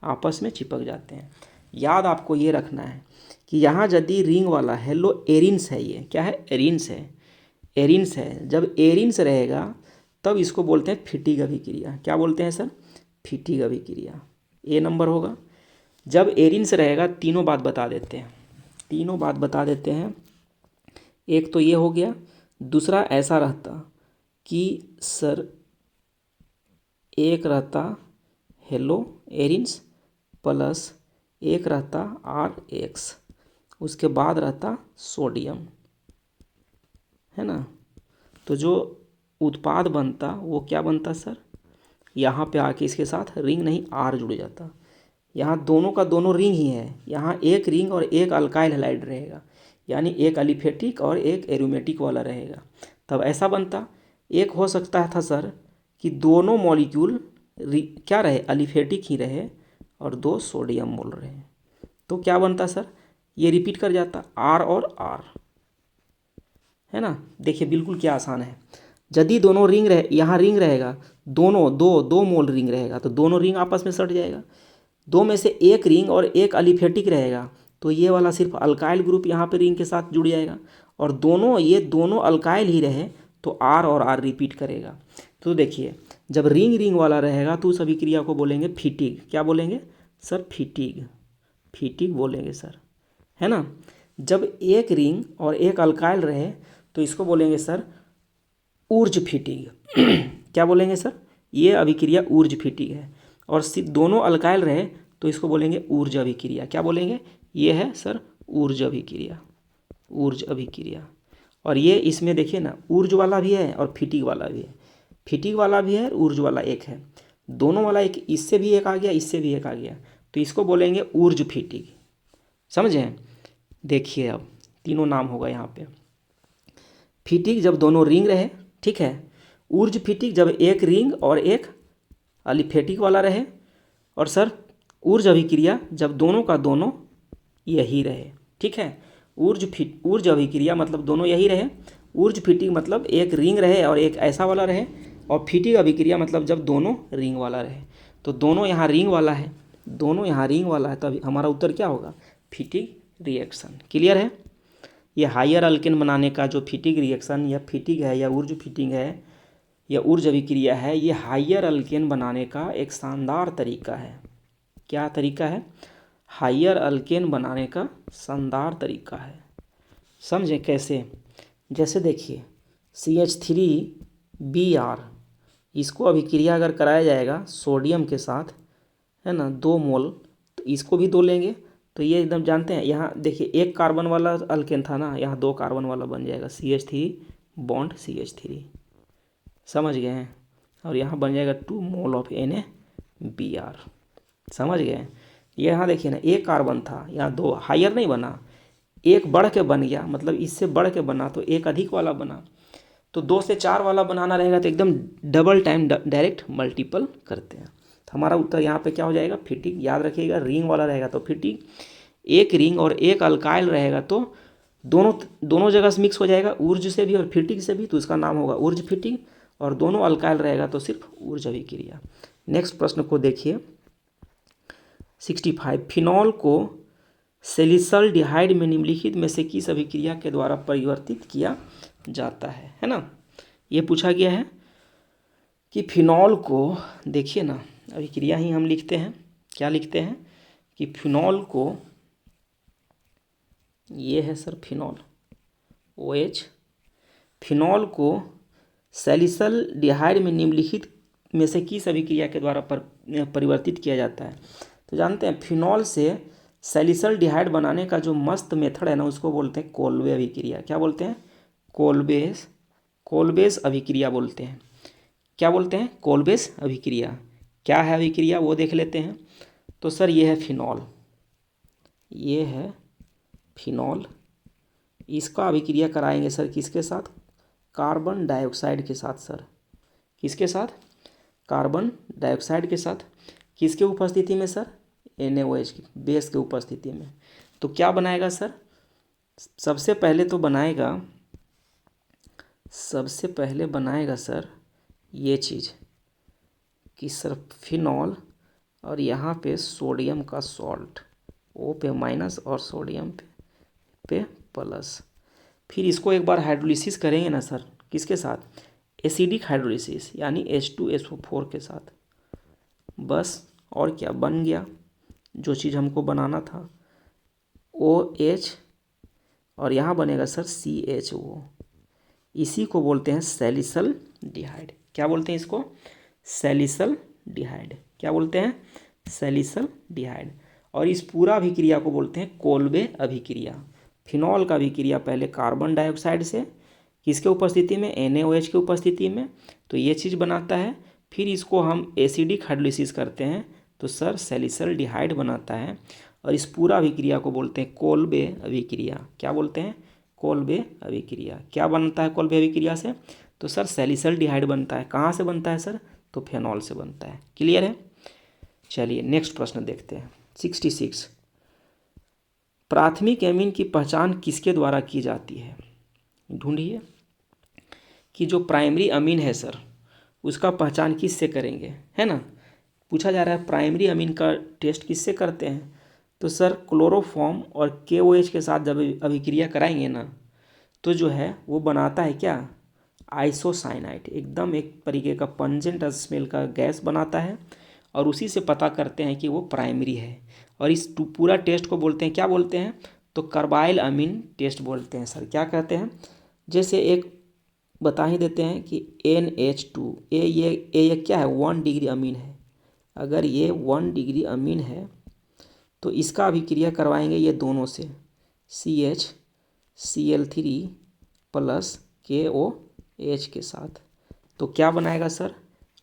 आपस में चिपक जाते हैं। याद आपको ये रखना है कि यहाँ यदि रिंग वाला हेलो एरिन्स है, ये क्या है, एरिन्स है, एरिन्स है, जब एरिन्स रहेगा तब इसको बोलते हैं फिटिग अभिक्रिया। क्या बोलते हैं सर, फिटिग अभिक्रिया, A नंबर होगा। जब एरिन्स रहेगा, तीनों बात बता देते हैं, एक तो ये हो गया, दूसरा ऐसा रहता कि सर एक रहता हेलो एरिन्स प्लस एक रहता RH, उसके बाद रहता सोडियम, है ना। तो जो उत्पाद बनता वो क्या बनता सर, यहाँ पे आके इसके साथ रिंग नहीं R जुड़ जाता, यहाँ दोनों का दोनों रिंग ही है, यहाँ एक रिंग और एक अल्काइल हैलाइड रहेगा, यानी एक अलिफेटिक और एक एरोमेटिक वाला रहेगा, तब ऐसा बनता। एक हो सकता था सर कि दोनों मॉलिक्यूल क्या रहे, अलिफेटिक ही रहे और 2 सोडियम मोल रहे, तो क्या बनता सर, ये रिपीट कर जाता R और R, है ना। देखिए बिल्कुल क्या आसान है, यदि दोनों रिंग रहे, यहाँ रिंग रहेगा, दोनों दो मोल रिंग रहेगा तो दोनों रिंग आपस में सट जाएगा, 2 में से एक रिंग और एक अलिफेटिक रहेगा तो ये वाला सिर्फ अल्काइल ग्रुप यहाँ पे रिंग के साथ जुड़ जाएगा, और दोनों अल्काइल ही रहे तो R और R रिपीट करेगा। तो देखिए जब रिंग वाला रहेगा तो उस अभिक्रिया को बोलेंगे फिटिग। क्या बोलेंगे सर, फिटिग बोलेंगे सर, है ना। जब एक रिंग और एक अल्काइल रहे तो इसको बोलेंगे सर ऊर्ज फीटिंग। क्या बोलेंगे सर? ये अभिक्रिया ऊर्ज फीटिंग है। और सिर्फ दोनों अल्काइल रहे तो इसको बोलेंगे ऊर्ज अभिक्रिया। क्या बोलेंगे? ये है सर ऊर्ज अभिक्रिया, ऊर्ज अभिक्रिया। और ये इसमें देखिए ना, ऊर्ज वाला भी है और फीटिंग वाला भी है, फीटिंग वाला भी है, ऊर्ज वाला एक है, दोनों वाला एक, इससे भी एक आ गया, इससे भी एक आ गया, तो इसको बोलेंगे ऊर्ज फीटिंग। समझे? देखिए अब तीनों नाम होगा यहाँ पे। फीटिंग जब दोनों रिंग रहे, ठीक है। ऊर्ज फीटिंग जब एक रिंग और एक अलिफेटिक वाला रहे। और सर ऊर्ज अभिक्रिया जब दोनों का दोनों यही रहे, ठीक है। ऊर्ज अभिक्रिया मतलब दोनों यही रहे। ऊर्ज फीटिंग मतलब एक रिंग रहे और एक ऐसा वाला रहे। और फीटिंग अभिक्रिया मतलब जब दोनों रिंग वाला रहे। तो दोनों यहाँ रिंग वाला है, दोनों यहाँ रिंग वाला है, तब हमारा उत्तर क्या होगा? Fitting reaction. क्लियर है? ये हायर अल्केन बनाने का जो फीटिंग रिएक्शन या फीटिंग है या ऊर्ज फीटिंग है या ऊर्ज अभिक्रिया है, ये हायर अल्केन बनाने का एक शानदार तरीका है। क्या तरीका है? हायर अल्केन बनाने का शानदार तरीका है। समझे कैसे? जैसे देखिए CH3Br, इसको अभिक्रिया अगर कराया जाएगा सोडियम के साथ, है ना, 2 मोल, तो इसको भी 2 लेंगे तो ये एकदम जानते हैं। यहाँ देखिए एक कार्बन वाला अल्केन था ना, यहाँ 2 कार्बन वाला बन जाएगा CH3 बॉन्ड CH3। समझ गए हैं? और यहाँ बन जाएगा 2 मोल ऑफ NaBr। समझ गए? ये यहाँ देखिए ना, एक कार्बन था, यहाँ 2, हायर नहीं बना, एक बढ़ के बन गया, मतलब इससे बढ़ के बना तो एक अधिक वाला बना। तो 2 से 4 वाला बनाना रहेगा तो एकदम डबल टाइम डायरेक्ट मल्टीपल करते हैं। तो हमारा उत्तर यहाँ पे क्या हो जाएगा? फीटिंग। याद रखिएगा, रिंग वाला रहेगा तो फीटिंग, एक रिंग और एक अल्काइल रहेगा तो दोनों जगह से मिक्स हो जाएगा, ऊर्ज से भी और फीटिंग से भी, तो इसका नाम होगा ऊर्ज फीटिंग। और दोनों अल्काइल रहेगा तो सिर्फ ऊर्ज अभिक्रिया। नेक्स्ट प्रश्न को देखिए 65। फिनॉल को सेलिसल डिहाइड में निम्नलिखित में से किस अभिक्रिया के द्वारा परिवर्तित किया जाता है ना। ये पूछा गया है कि फिनॉल को, देखिए ना, अभिक्रिया ही हम लिखते हैं। क्या लिखते हैं? कि फिनॉल को, ये है सर फिनॉल OH, फिनॉल को सेलिसल डिहाइड में निम्नलिखित में से किस अभिक्रिया के द्वारा परिवर्तित किया जाता है। तो जानते हैं फिनॉल से सेलिसल डिहाइड बनाने का जो मस्त मेथड है ना, उसको बोलते हैं कोल्बे अभिक्रिया। क्या बोलते हैं? कोल्बेस अभिक्रिया बोलते हैं। क्या बोलते हैं? कोल्बेस अभिक्रिया। क्या है अभिक्रिया वो देख लेते हैं। तो सर ये है फिनॉल, ये है फिनॉल, इसका अभिक्रिया कराएंगे सर किसके साथ? कार्बन डाइऑक्साइड के साथ। सर किसके साथ? कार्बन डाइऑक्साइड के साथ। किसके उपस्थिति में सर? NaOH की बेस के उपस्थिति में। तो क्या बनाएगा सर? सबसे पहले बनाएगा सर ये चीज़ कि सर फिनॉल और यहाँ पे सोडियम का सॉल्ट, O पे माइनस और सोडियम पे प्लस। फिर इसको एक बार हाइड्रोलिसिस करेंगे ना सर, किसके साथ? एसिडिक हाइड्रोलिसिस, यानी H2SO4 के साथ। बस और क्या बन गया? जो चीज़ हमको बनाना था OH, और यहाँ बनेगा सर CHO। इसी को बोलते हैं सेलिसल डिहाइड। क्या बोलते हैं इसको? सेलिसल डिहाइड। क्या बोलते हैं? सेलिसल डिहाइड। और इस पूरा अभिक्रिया को बोलते हैं कोल्बे अभिक्रिया। फिनॉल का अभिक्रिया पहले कार्बन डाइऑक्साइड से, किसके उपस्थिति में? NaOH की उपस्थिति में, तो ये चीज़ बनाता है। फिर इसको हम एसिडिक हाइड्रोलिसिस करते हैं तो सर सेलिसल डिहाइड बनाता है। और इस पूरा अभिक्रिया को बोलते हैं कोल्बे अभिक्रिया। क्या बोलते हैं? कोल्बे अभिक्रिया। क्या बनता है कोल्बे अभिक्रिया से? तो सर सेलिसल डिहाइड बनता है। कहाँ से बनता है सर? तो फेनॉल से बनता है। क्लियर है? चलिए नेक्स्ट प्रश्न देखते हैं 66। प्राथमिक एमीन की पहचान किसके द्वारा की जाती है? ढूंढिए कि जो प्राइमरी अमीन है सर, उसका पहचान किससे करेंगे, है ना। पूछा जा रहा है प्राइमरी अमीन का टेस्ट किससे करते हैं। तो सर क्लोरोफॉर्म और KOH के साथ जब अभिक्रिया कराएंगे ना, तो जो है वो बनाता है क्या? आइसोसाइनाइड। एकदम एक तरीके का पंजेंट स्मेल का गैस बनाता है, और उसी से पता करते हैं कि वो प्राइमरी है। और इस पूरा टेस्ट को बोलते हैं, क्या बोलते हैं? तो कार्बाइल अमीन टेस्ट बोलते हैं सर। क्या कहते हैं, जैसे एक बता ही देते हैं कि NH2 ये क्या है, 1 डिग्री अमीन है। अगर ये 1 डिग्री अमीन है तो इसका अभिक्रिया करवाएंगे ये दोनों से, CH Cl3 प्लस KOH के साथ, तो क्या बनाएगा सर,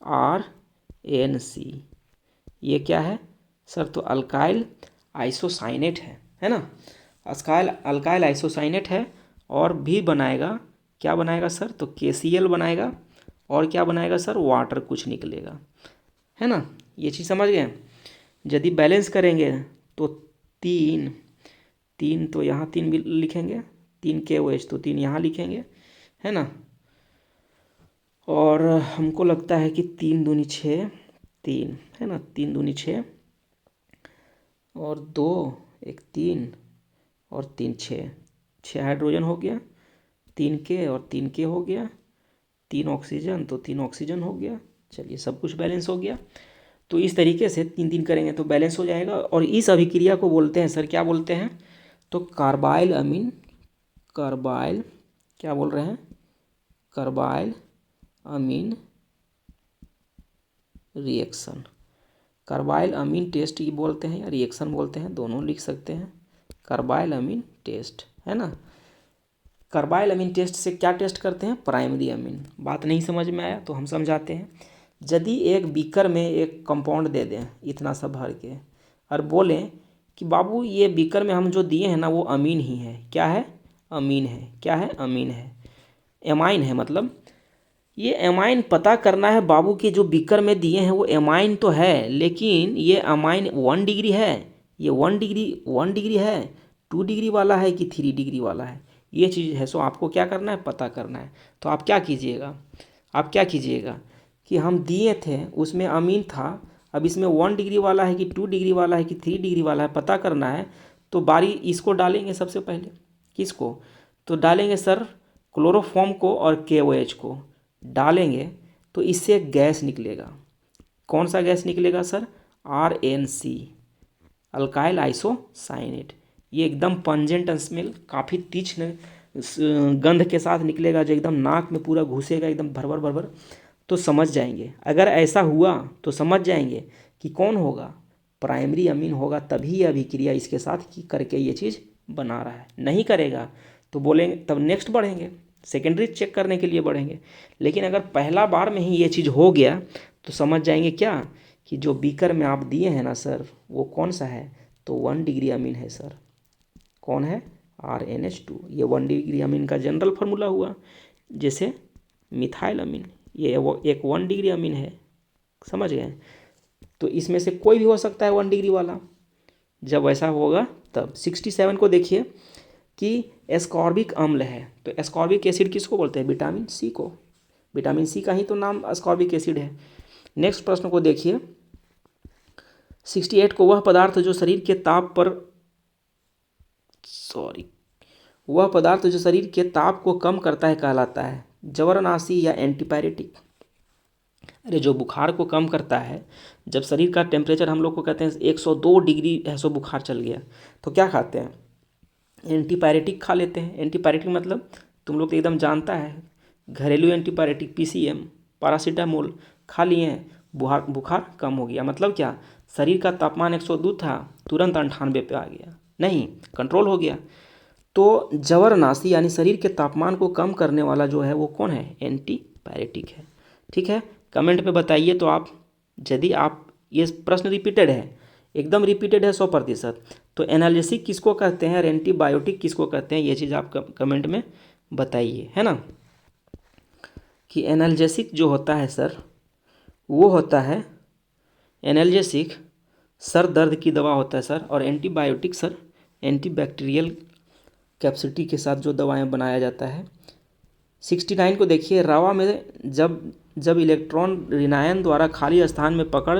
RNC। ये क्या है सर, तो अल्काइल आइसोसाइनेट है ना, अल्काइल आइसोसाइनेट है। और भी बनाएगा, क्या बनाएगा सर, तो KCl बनाएगा। और क्या बनाएगा सर, वाटर कुछ निकलेगा, है ना। ये चीज़ समझ गए। यदि बैलेंस करेंगे तो 3 तो यहाँ 3 भी लिखेंगे, 3 KOH तो 3 यहाँ लिखेंगे, है ना। और हमको लगता है कि 3 दूनी 6, 3 है ना, 3 दूनी 6 और 2 1 3 और 3 6 हाइड्रोजन हो गया, 3 K और 3 K हो गया, 3 ऑक्सीजन तो 3 ऑक्सीजन हो गया। चलिए सब कुछ बैलेंस हो गया। तो इस तरीके से 3 करेंगे तो बैलेंस हो जाएगा। और इस अभिक्रिया को बोलते हैं सर, क्या बोलते हैं, तो कार्बाइल अमीन, कार्बाइल क्या बोल रहे हैं, कार्बाइल अमीन रिएक्शन। कार्बाइल अमीन टेस्ट ये बोलते हैं या रिएक्शन बोलते हैं, दोनों लिख सकते हैं। कार्बाइल अमीन टेस्ट, है ना। कार्बाइल अमीन टेस्ट से क्या टेस्ट करते हैं, प्राइमरी अमीन। बात नहीं समझ में आया तो हम समझाते हैं। यदि एक बीकर में एक कंपाउंड दे दें इतना सा भर के और बोलें कि बाबू ये बीकर में हम जो दिए हैं ना वो अमीन ही है, क्या है, अमीन है, क्या है, अमीन है, एमाइन है। मतलब ये एमाइन पता करना है बाबू के जो बीकर में दिए हैं वो एमाइन तो है, लेकिन ये अमाइन 1 डिग्री है, ये 1 डिग्री है, 2 डिग्री वाला है कि 3 डिग्री वाला है, ये चीज़ है। सो आपको क्या करना है, पता करना है। तो आप क्या कीजिएगा, कि हम दिए थे उसमें अमीन था, अब इसमें 1 डिग्री वाला है कि 2 डिग्री वाला है कि 3 डिग्री वाला है, पता करना है। तो बारी इसको डालेंगे सबसे पहले, किसको, तो डालेंगे सर क्लोरोफॉर्म को और KOH को डालेंगे तो इससे एक गैस निकलेगा। कौन सा गैस निकलेगा सर, RNC, अल्काइल आइसोसाइनेट। ये एकदम पंजेंट स्मेल, काफ़ी तीक्ष्ण गंध के साथ निकलेगा, जो एकदम नाक में पूरा घुसेगा एकदम भरभर भरभर। तो समझ जाएंगे, अगर ऐसा हुआ तो समझ जाएंगे कि कौन होगा, प्राइमरी अमीन होगा, तभी यह अभिक्रिया इसके साथ की करके ये चीज़ बना रहा है। नहीं करेगा तो बोलेंगे, तब नेक्स्ट बढ़ेंगे, सेकेंडरी चेक करने के लिए बढ़ेंगे। लेकिन अगर पहला बार में ही ये चीज़ हो गया तो समझ जाएंगे क्या, कि जो बीकर में आप दिए हैं ना सर वो कौन सा है, तो 1 डिग्री अमीन है सर। कौन है, RNH2। ये 1 डिग्री अमीन का जनरल फार्मूला हुआ। जैसे मिथाइल अमीन, ये वो एक 1 डिग्री अमीन है, समझ गए। तो इसमें से कोई भी हो सकता है 1 डिग्री वाला। जब ऐसा होगा तब 67 को देखिए कि एस्कॉर्बिक अम्ल है, तो एस्कॉर्बिक एसिड किसको बोलते हैं, विटामिन सी को। विटामिन सी का ही तो नाम एस्कॉर्बिक एसिड है। नेक्स्ट प्रश्न को देखिए 68 को, वह पदार्थ जो शरीर के ताप को कम करता है कहलाता है, जबरनासी या एंटीपायरेटिक। अरे जो बुखार को कम करता है, जब शरीर का टेम्परेचर हम लोग को कहते हैं 102 डिग्री है, सो बुखार चल गया, तो क्या खाते हैं, एंटीपायरेटिक खा लेते हैं। एंटीपायरेटिक मतलब तुम लोग तो एकदम जानता है, घरेलू एंटीपायरेटिक PCM, पैरासीटामोल खा लिए हैं, बुखार कम हो गया। मतलब क्या, शरीर का तापमान 102 था, तुरंत 98 पे आ गया, नहीं कंट्रोल हो गया। तो जबरनासी यानी शरीर के तापमान को कम करने वाला जो है वो कौन है, एंटीपायरेटिक है। ठीक है, कमेंट पे बताइए। तो आप, यदि आप, ये प्रश्न रिपीटेड है, एकदम रिपीटेड है 100%। तो एनालिसिक किसको कहते हैं और एंटीबायोटिक किसको कहते हैं, ये चीज़ आप कमेंट में बताइए, है ना। कि एनाल्जेसिक जो होता है सर, वो होता है, एनाल्जेसिक सर दर्द की दवा होता है सर, और एंटीबायोटिक सर एंटीबैक्टीरियल कैपेसिटी के साथ जो दवाएं बनाया जाता है। 69 को देखिए, रावा में जब इलेक्ट्रॉन ऋणायन द्वारा खाली स्थान में पकड़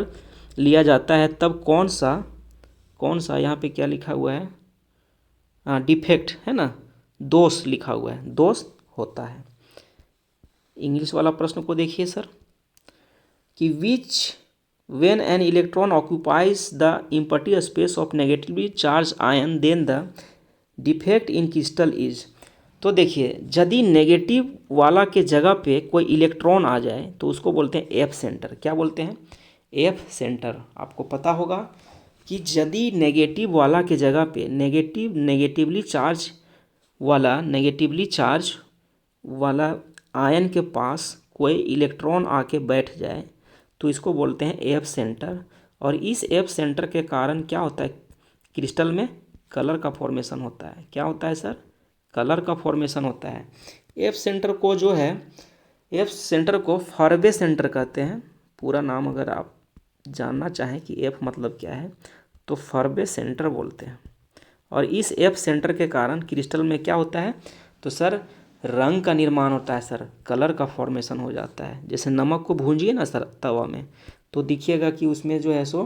लिया जाता है तब कौन सा यहाँ पे क्या लिखा हुआ है, हाँ डिफेक्ट है ना, दोष लिखा हुआ है, दोष होता है। इंग्लिश वाला प्रश्न को देखिए सर, कि विच when an electron occupies the empty space of negatively charged ion then the defect in crystal is. तो देखिए, यदि नेगेटिव वाला के जगह पे कोई इलेक्ट्रॉन आ जाए तो उसको बोलते हैं एफ सेंटर। क्या बोलते हैं? F centre. आपको पता होगा कि यदि नेगेटिव वाला के जगह पे नेगेटिवली चार्ज वाला आयन के पास कोई इलेक्ट्रॉन आके बैठ जाए तो इसको बोलते हैं एफ सेंटर। और इस एफ सेंटर के कारण क्या होता है? क्रिस्टल में कलर का फॉर्मेशन होता है। क्या होता है सर? कलर का फॉर्मेशन होता है। एफ सेंटर को जो है, एफ सेंटर को फॉरबे सेंटर कहते हैं। पूरा नाम अगर आप जानना चाहें कि एफ मतलब क्या है तो फॉरबे सेंटर बोलते हैं। और इस एफ सेंटर के कारण क्रिस्टल में क्या होता है? तो सर रंग का निर्माण होता है सर, कलर का फॉर्मेशन हो जाता है। जैसे नमक को भूंजिए ना सर तवा में, तो दिखिएगा कि उसमें जो है सो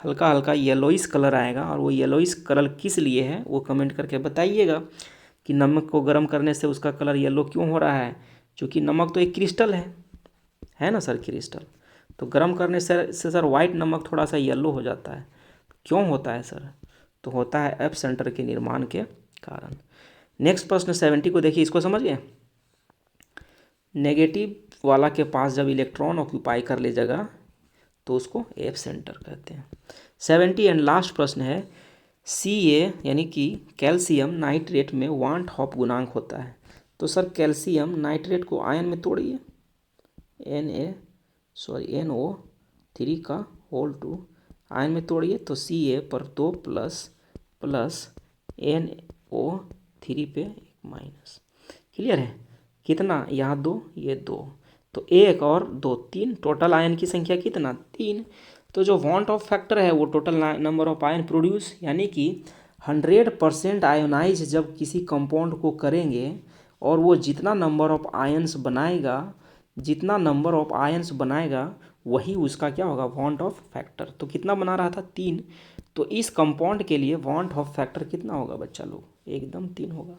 हल्का हल्का येलोइस कलर आएगा। और वो येलोइस कलर किस लिए है वो कमेंट करके बताइएगा कि नमक को गर्म करने से उसका कलर येलो क्यों हो रहा है। क्योंकि नमक तो एक क्रिस्टल है ना सर, क्रिस्टल। तो गर्म करने से सर वाइट नमक थोड़ा सा येलो हो जाता है। क्यों होता है सर? तो होता है एफ सेंटर के निर्माण के कारण। नेक्स्ट प्रश्न 70 को देखिए, इसको समझ गए। नेगेटिव वाला के पास जब इलेक्ट्रॉन ऑक्यूपाई कर ले जगह तो उसको एफ सेंटर कहते हैं। 70 एंड लास्ट प्रश्न है, Ca यानी कि कैल्शियम नाइट्रेट में वांट हॉफ गुणांक होता है। तो सर कैल्शियम नाइट्रेट को आयन में तोड़िए, NO3 का होल 2 आयन में तोड़िए तो Ca पर 2 प्लस NO3 पे 1 माइनस। क्लियर है? कितना? यहाँ 2, ये 2, तो 1 और 2 3, टोटल आयन की संख्या कितना? 3। तो जो वांट ऑफ फैक्टर है वो total number of ion produce, यानी कि 100% आयोनाइज जब किसी कंपाउंड को करेंगे और वो जितना नंबर ऑफ आयंस बनाएगा वही उसका क्या होगा? Want of factor. तो कितना बना रहा था? 3। तो इस कंपाउंड के लिए वांट ऑफ फैक्टर कितना होगा बच्चा लोग? एकदम 3 होगा।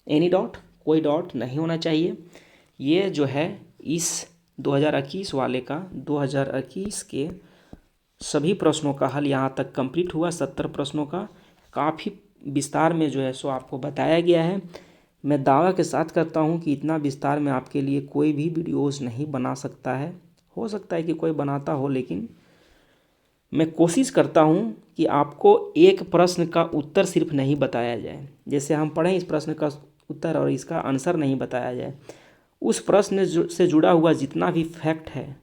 Any doubt? कोई डाउट नहीं होना चाहिए। ये जो है इस 2021 वाले का 2021 के सभी प्रश्नों का हल यहाँ तक कंप्लीट हुआ। 70 प्रश्नों का काफ़ी विस्तार में जो है सो आपको बताया गया है। मैं दावा के साथ करता हूँ कि इतना विस्तार में आपके लिए कोई भी वीडियोज़ नहीं बना सकता है। हो सकता है कि कोई बनाता हो, लेकिन मैं कोशिश करता हूँ कि आपको एक प्रश्न का उत्तर सिर्फ नहीं बताया जाए। जैसे हम पढ़ें इस प्रश्न का उत्तर और इसका आंसर नहीं बताया जाए, उस प्रश्न से जुड़ा हुआ जितना भी फैक्ट है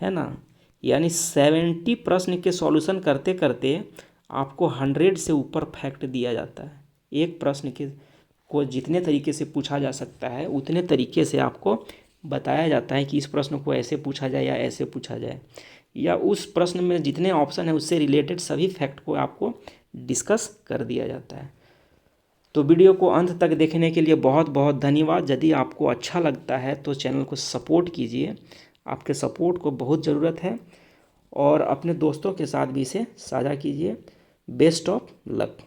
ना, यानी 70 प्रश्न के सॉल्यूशन करते करते आपको 100 से ऊपर फैक्ट दिया जाता है। एक प्रश्न को जितने तरीके से पूछा जा सकता है उतने तरीके से आपको बताया जाता है कि इस प्रश्न को ऐसे पूछा जाए या ऐसे पूछा जाए, या उस प्रश्न में जितने ऑप्शन है उससे रिलेटेड सभी फैक्ट को आपको डिस्कस कर दिया जाता है। तो वीडियो को अंत तक देखने के लिए बहुत बहुत धन्यवाद। यदि आपको अच्छा लगता है तो चैनल को सपोर्ट कीजिए, आपके सपोर्ट को बहुत ज़रूरत है। और अपने दोस्तों के साथ भी इसे साझा कीजिए। Best of luck.